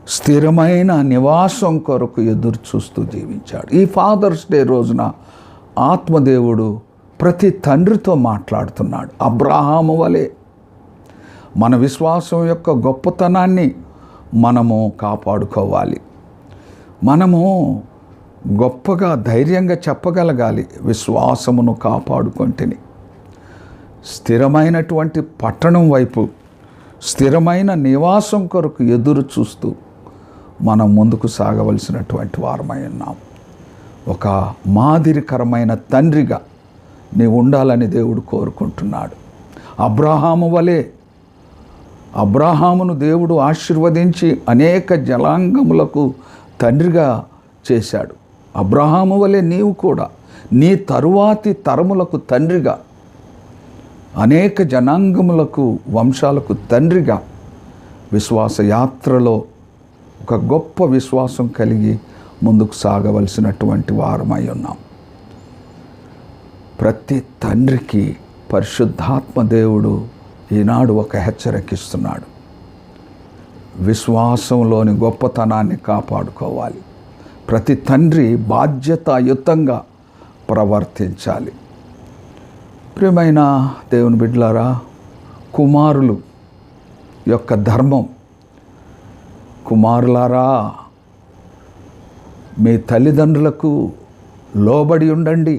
స్థిరమైన నివాసం కొరకు ఎదురు చూస్తూ జీవించాడు. ఈ ఫాదర్స్ డే రోజున ఆత్మదేవుడు ప్రతి తండ్రితో మాట్లాడుతున్నాడు. అబ్రహాము వలె మన విశ్వాసం యొక్క గొప్పతనాన్ని మనము కాపాడుకోవాలి. మనము గొప్పగా ధైర్యంగా చెప్పగలగాలి, విశ్వాసమును కాపాడుకొంటిని. స్థిరమైనటువంటి పట్టణం వైపు, స్థిరమైన నివాసం కొరకు ఎదురు చూస్తూ మనం ముందుకు సాగవలసినటువంటి వారమై ఉన్నాం. ఒక మాదిరికరమైన తండ్రిగా నీవు ఉండాలని దేవుడు కోరుకుంటున్నాడు. అబ్రహాము వలె, అబ్రహామును దేవుడు ఆశీర్వదించి అనేక జనాంగములకు తండ్రిగా చేశాడు. అబ్రహాము వలె నీవు కూడా నీ తరువాతి తరములకు తండ్రిగా, అనేక జనాంగములకు, వంశాలకు తండ్రిగా విశ్వాస యాత్రలో ఒక గొప్ప విశ్వాసం కలిగి ముందుకు సాగవలసినటువంటి వారమై ఉన్నాం. ప్రతి తండ్రికి పరిశుద్ధాత్మ దేవుడు ఈనాడు ఒక హెచ్చరికిస్తున్నాడు. విశ్వాసంలోని గొప్పతనాన్ని కాపాడుకోవాలి. ప్రతి తండ్రి బాధ్యతాయుతంగా ప్రవర్తించాలి. ప్రియమైన దేవుని బిడ్డలారా, కుమారులు యొక్క ధర్మం, కుమారులారా మీ తల్లిదండ్రులకు లోబడి ఉండండి.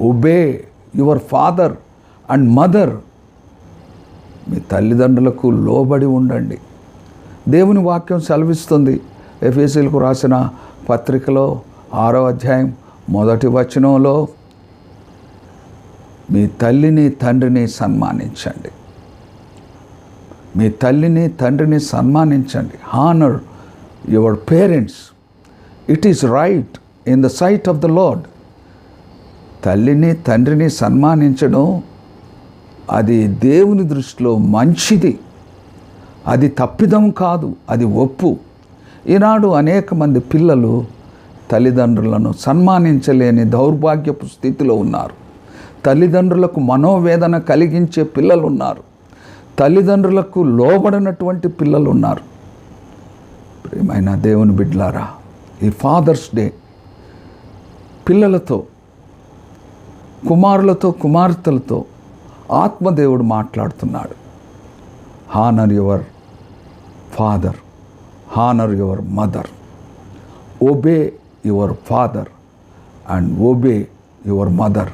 Obey your father and mother. మీ తల్లిదండ్రులకు లోబడి ఉండండి. దేవుని వాక్యం సెలవిస్తుంది. ఎఫెసీయులకు రాసిన పత్రికలో 6వ అధ్యాయం 1వ వచనంలో, మీ తల్లిని తండ్రిని సన్మానించండి. మీ తల్లిని తండ్రిని సన్మానించండి. Honour your parents, it is right in the sight of the Lord. తల్లిని తండ్రిని సన్మానించడం అది దేవుని దృష్టిలో మంచిది. అది తప్పిదం కాదు, అది ఒప్పు. ఈనాడు అనేక మంది పిల్లలు తల్లిదండ్రులను సన్మానించలేని దౌర్భాగ్యపు స్థితిలో ఉన్నారు. తల్లిదండ్రులకు మనోవేదన కలిగించే పిల్లలు ఉన్నారు. తల్లిదండ్రులకు లోబడినటువంటి పిల్లలు ఉన్నారు. ప్రియమైన దేవుని బిడ్డలారా, ఈ ఫాదర్స్ డే పిల్లలతో, కుమారులతో, కుమార్తెలతో ఆత్మదేవుడు మాట్లాడుతున్నాడు. Honour your father, honour your mother, obey your father and obey your mother.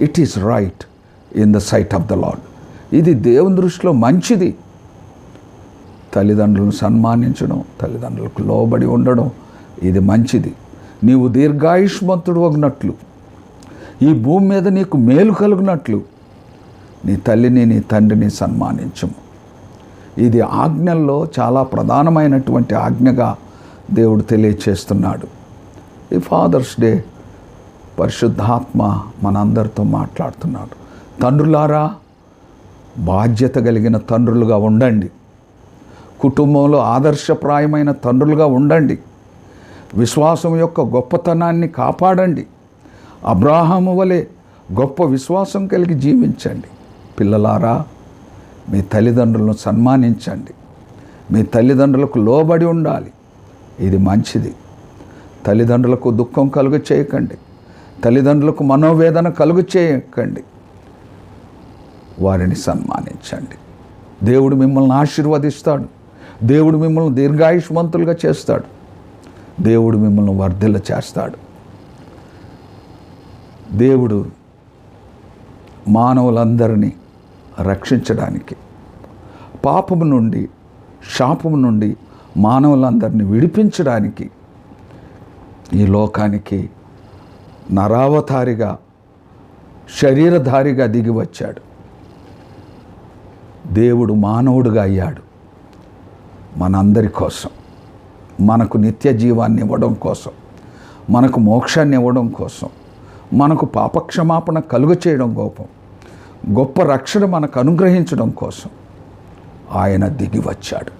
It is right in the sight of the Lord. ఇది దేవుని దృష్టిలో మంచిది. తల్లిదండ్రులను సన్మానించడం, తల్లిదండ్రులకు లోబడి ఉండడం ఇది మంచిది. నీవు దీర్ఘాయుష్మంతుడు అగినట్లు, ఈ భూమి మీద నీకు మేలు కలుగునట్లు నీ తల్లిని నీ తండ్రిని సన్మానించము. ఇది ఆజ్ఞల్లో చాలా ప్రధానమైనటువంటి ఆజ్ఞగా దేవుడు తెలియచేస్తున్నాడు. ఈ ఫాదర్స్ డే పరిశుద్ధాత్మ మనందరితో మాట్లాడుతున్నాడు. తండ్రులారా, బాధ్యత కలిగిన తండ్రులుగా ఉండండి. కుటుంబంలో ఆదర్శప్రాయమైన తండ్రులుగా ఉండండి. విశ్వాసం యొక్క గొప్పతనాన్ని కాపాడండి. అబ్రాహాము వలె గొప్ప విశ్వాసం కలిగి జీవించండి. పిల్లలారా, మీ తల్లిదండ్రులను సన్మానించండి. మీ తల్లిదండ్రులకు లోబడి ఉండాలి. ఇది మంచిది. తల్లిదండ్రులకు దుఃఖం కలుగ చేయకండి. తల్లిదండ్రులకు మనోవేదన కలుగ చేయకండి. వారిని సన్మానించండి. దేవుడు మిమ్మల్ని ఆశీర్వదిస్తాడు. దేవుడు మిమ్మల్ని దీర్ఘాయుష్మంతులుగా చేస్తాడు. దేవుడు మిమ్మల్ని వర్ధిల్ల చేస్తాడు. దేవుడు మానవులందరినీ రక్షించడానికి, పాపము నుండి, శాపము నుండి మానవులందరినీ విడిపించడానికి ఈ లోకానికి నరావతారిగా, శరీరధారిగా దిగి వచ్చాడు. దేవుడు మానవుడిగా అయ్యాడు. మనందరి కోసం, మనకు నిత్య జీవాన్ని ఇవ్వడం కోసం, మనకు మోక్షాన్ని ఇవ్వడం కోసం, మనకు పాపక్షమాపణ కలుగ చేయడం కోసం, గొప్ప రక్షణ మనకు అనుగ్రహించడం కోసం ఆయన దిగి వచ్చాడు.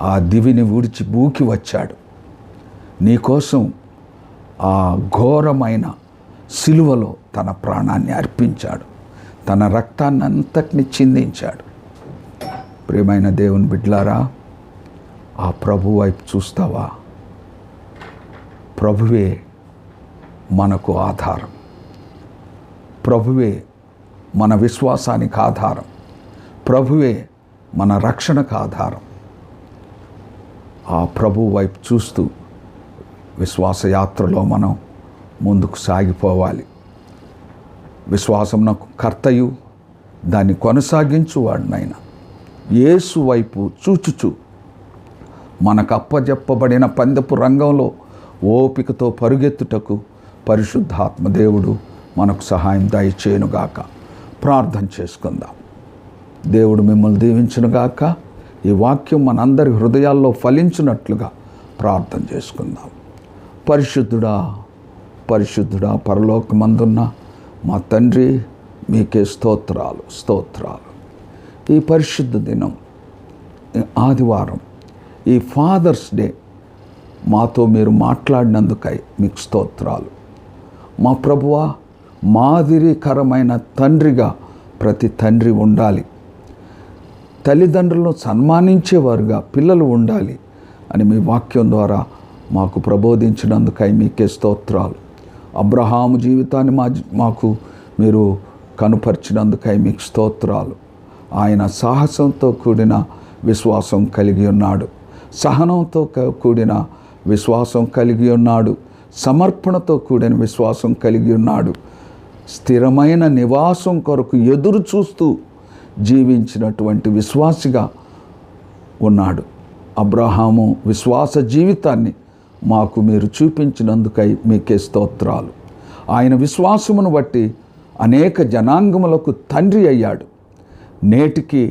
ఆ దివిని విడిచి భూకి వచ్చాడు. నీకోసం ఆ ఘోరమైన సిలువలో తన ప్రాణాన్ని అర్పించాడు. తన రక్తాన్ని అంతటిని చిందించాడు. ప్రియమైన దేవుని బిడ్డలారా, ఆ ప్రభు వైపు చూస్తావా? ప్రభువే మనకు ఆధారం, ప్రభువే మన విశ్వాసానికి ఆధారం, ప్రభువే మన రక్షణకు ఆధారం. ఆ ప్రభు వైపు చూస్తూ విశ్వాసయాత్రలో మనం ముందుకు సాగిపోవాలి. విశ్వాసం నాకు కర్తయు దాన్ని కొనసాగించువాడినైనా యేసు వైపు చూచుచు మనకు అప్పజెప్పబడిన పందెపు రంగంలో ఓపికతో పరుగెత్తుటకు పరిశుద్ధాత్మ దేవుడు మనకు సహాయం దయచేయునుగాక. ప్రార్థన చేసుకుందాం. దేవుడు మిమ్మల్ని దీవించునుగాక. ఈ వాక్యం మనందరి హృదయాల్లో ఫలించినట్లుగా ప్రార్థన చేసుకుందాం. పరిశుద్ధుడా, పరిశుద్ధుడా, పరలోకమందున్న మా తండ్రి, మీకే స్తోత్రాలు, స్తోత్రాలు. ఈ పరిశుద్ధ దినం, ఆదివారం, ఈ ఫాదర్స్ డే మాతో మీరు మాట్లాడినందుకై మీకు స్తోత్రాలు. మా ప్రభువా, మాదిరికరమైన తండ్రిగా ప్రతి తండ్రి ఉండాలి, తల్లిదండ్రులను సన్మానించేవారుగా పిల్లలు ఉండాలి అని మీ వాక్యం ద్వారా మాకు ప్రబోధించినందుకై మీకే స్తోత్రాలు. అబ్రహాము జీవితాన్ని మాకు మీరు కనుపరిచినందుకై మీకు స్తోత్రాలు. ఆయన సాహసంతో కూడిన విశ్వాసం కలిగి ఉన్నాడు, సహనంతో కూడిన విశ్వాసం కలిగి ఉన్నాడు, సమర్పణతో కూడిన విశ్వాసం కలిగి ఉన్నాడు. స్థిరమైన నివాసం కొరకు ఎదురు చూస్తూ జీవించినటువంటి విశ్వాసిగా ఉన్నాడు. అబ్రహాము విశ్వాస జీవితాన్ని మాకు మీరు చూపించినందుకై మీకే స్తోత్రాలు. ఆయన విశ్వాసమును బట్టి అనేక జనాంగములకు తండ్రి అయ్యాడు. నేటికి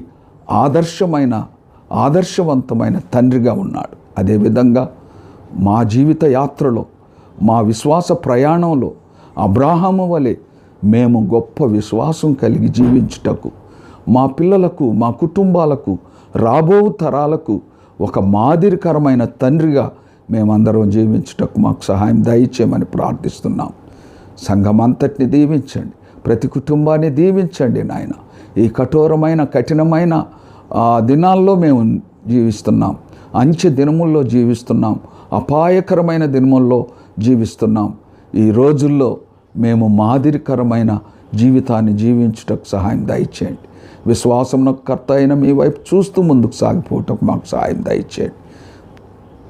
ఆదర్శవంతమైన తండ్రిగా ఉన్నాడు. అదేవిధంగా మా జీవిత యాత్రలో, మా విశ్వాస ప్రయాణంలో అబ్రహాము వలె మేము గొప్ప విశ్వాసం కలిగి జీవించుటకు, మా పిల్లలకు, మా కుటుంబాలకు, రాబో తరాలకు ఒక మాదిరికరమైన తండ్రిగా మేమందరం జీవించుటకు మాకు సహాయం దయచేయమని ప్రార్థిస్తున్నాం. సంఘం అంతటిని దీవించండి, ప్రతి కుటుంబాన్ని దీవించండి నాయన. ఈ కఠినమైన దినాల్లో మేము జీవిస్తున్నాం, అంచె దినముల్లో జీవిస్తున్నాం, అపాయకరమైన దినముల్లో జీవిస్తున్నాం. ఈ రోజుల్లో మేము మాదిరికరమైన జీవితాన్ని జీవించుటకు సహాయం దయచేయండి. విశ్వాసంలో కర్త అయిన మీ వైపు చూస్తూ ముందుకు సాగిపోవటకు మాకు సహాయం దయచేయండి.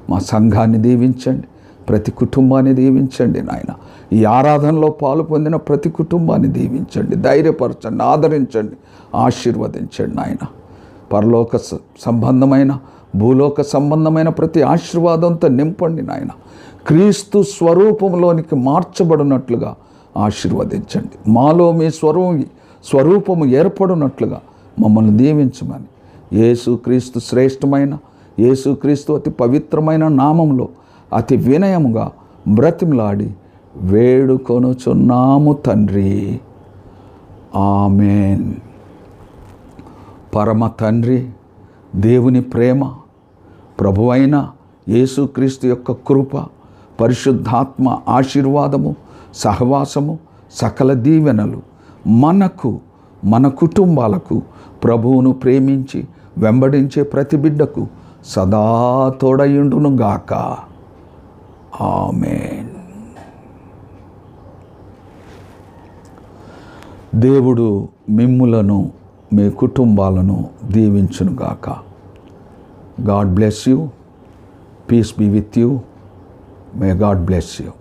మా సంఘాన్ని దీవించండి, ప్రతి కుటుంబాన్ని దీవించండి నాయన. ఈ ఆరాధనలో పాలు పొందిన ప్రతి కుటుంబాన్ని దీవించండి, ధైర్యపరచండి, ఆదరించండి, ఆశీర్వదించండి నాయన. పరలోక సంబంధమైన, భూలోక సంబంధమైన ప్రతి ఆశీర్వాదంతో నింపండి నాయన. క్రీస్తు స్వరూపంలోనికి మార్చబడినట్లుగా ఆశీర్వదించండి. మాలో మీ స్వరూపము ఏర్పడినట్లుగా మమ్మల్ని దీవించమని యేసుక్రీస్తు శ్రేష్టమైన, యేసుక్రీస్తు అతి పవిత్రమైన నామంలో అతి వినయముగా బ్రతిమలాడి వేడుకొనుచున్నాము తండ్రి. ఆమేన్. పరమ తండ్రి దేవుని ప్రేమ, ప్రభువైన యేసుక్రీస్తు యొక్క కృప, పరిశుద్ధాత్మ ఆశీర్వాదము, సహవాసము, సకల దీవెనలు మనకు, మన కుటుంబాలకు, ప్రభువును ప్రేమించి వెంబడించే ప్రతి బిడ్డకు సదా తోడయుండునుగాక. ఆమేన్. దేవుడు మిమ్ములను, మీ కుటుంబాలను దీవించునుగాక. God bless you. Peace be with you. May God bless you.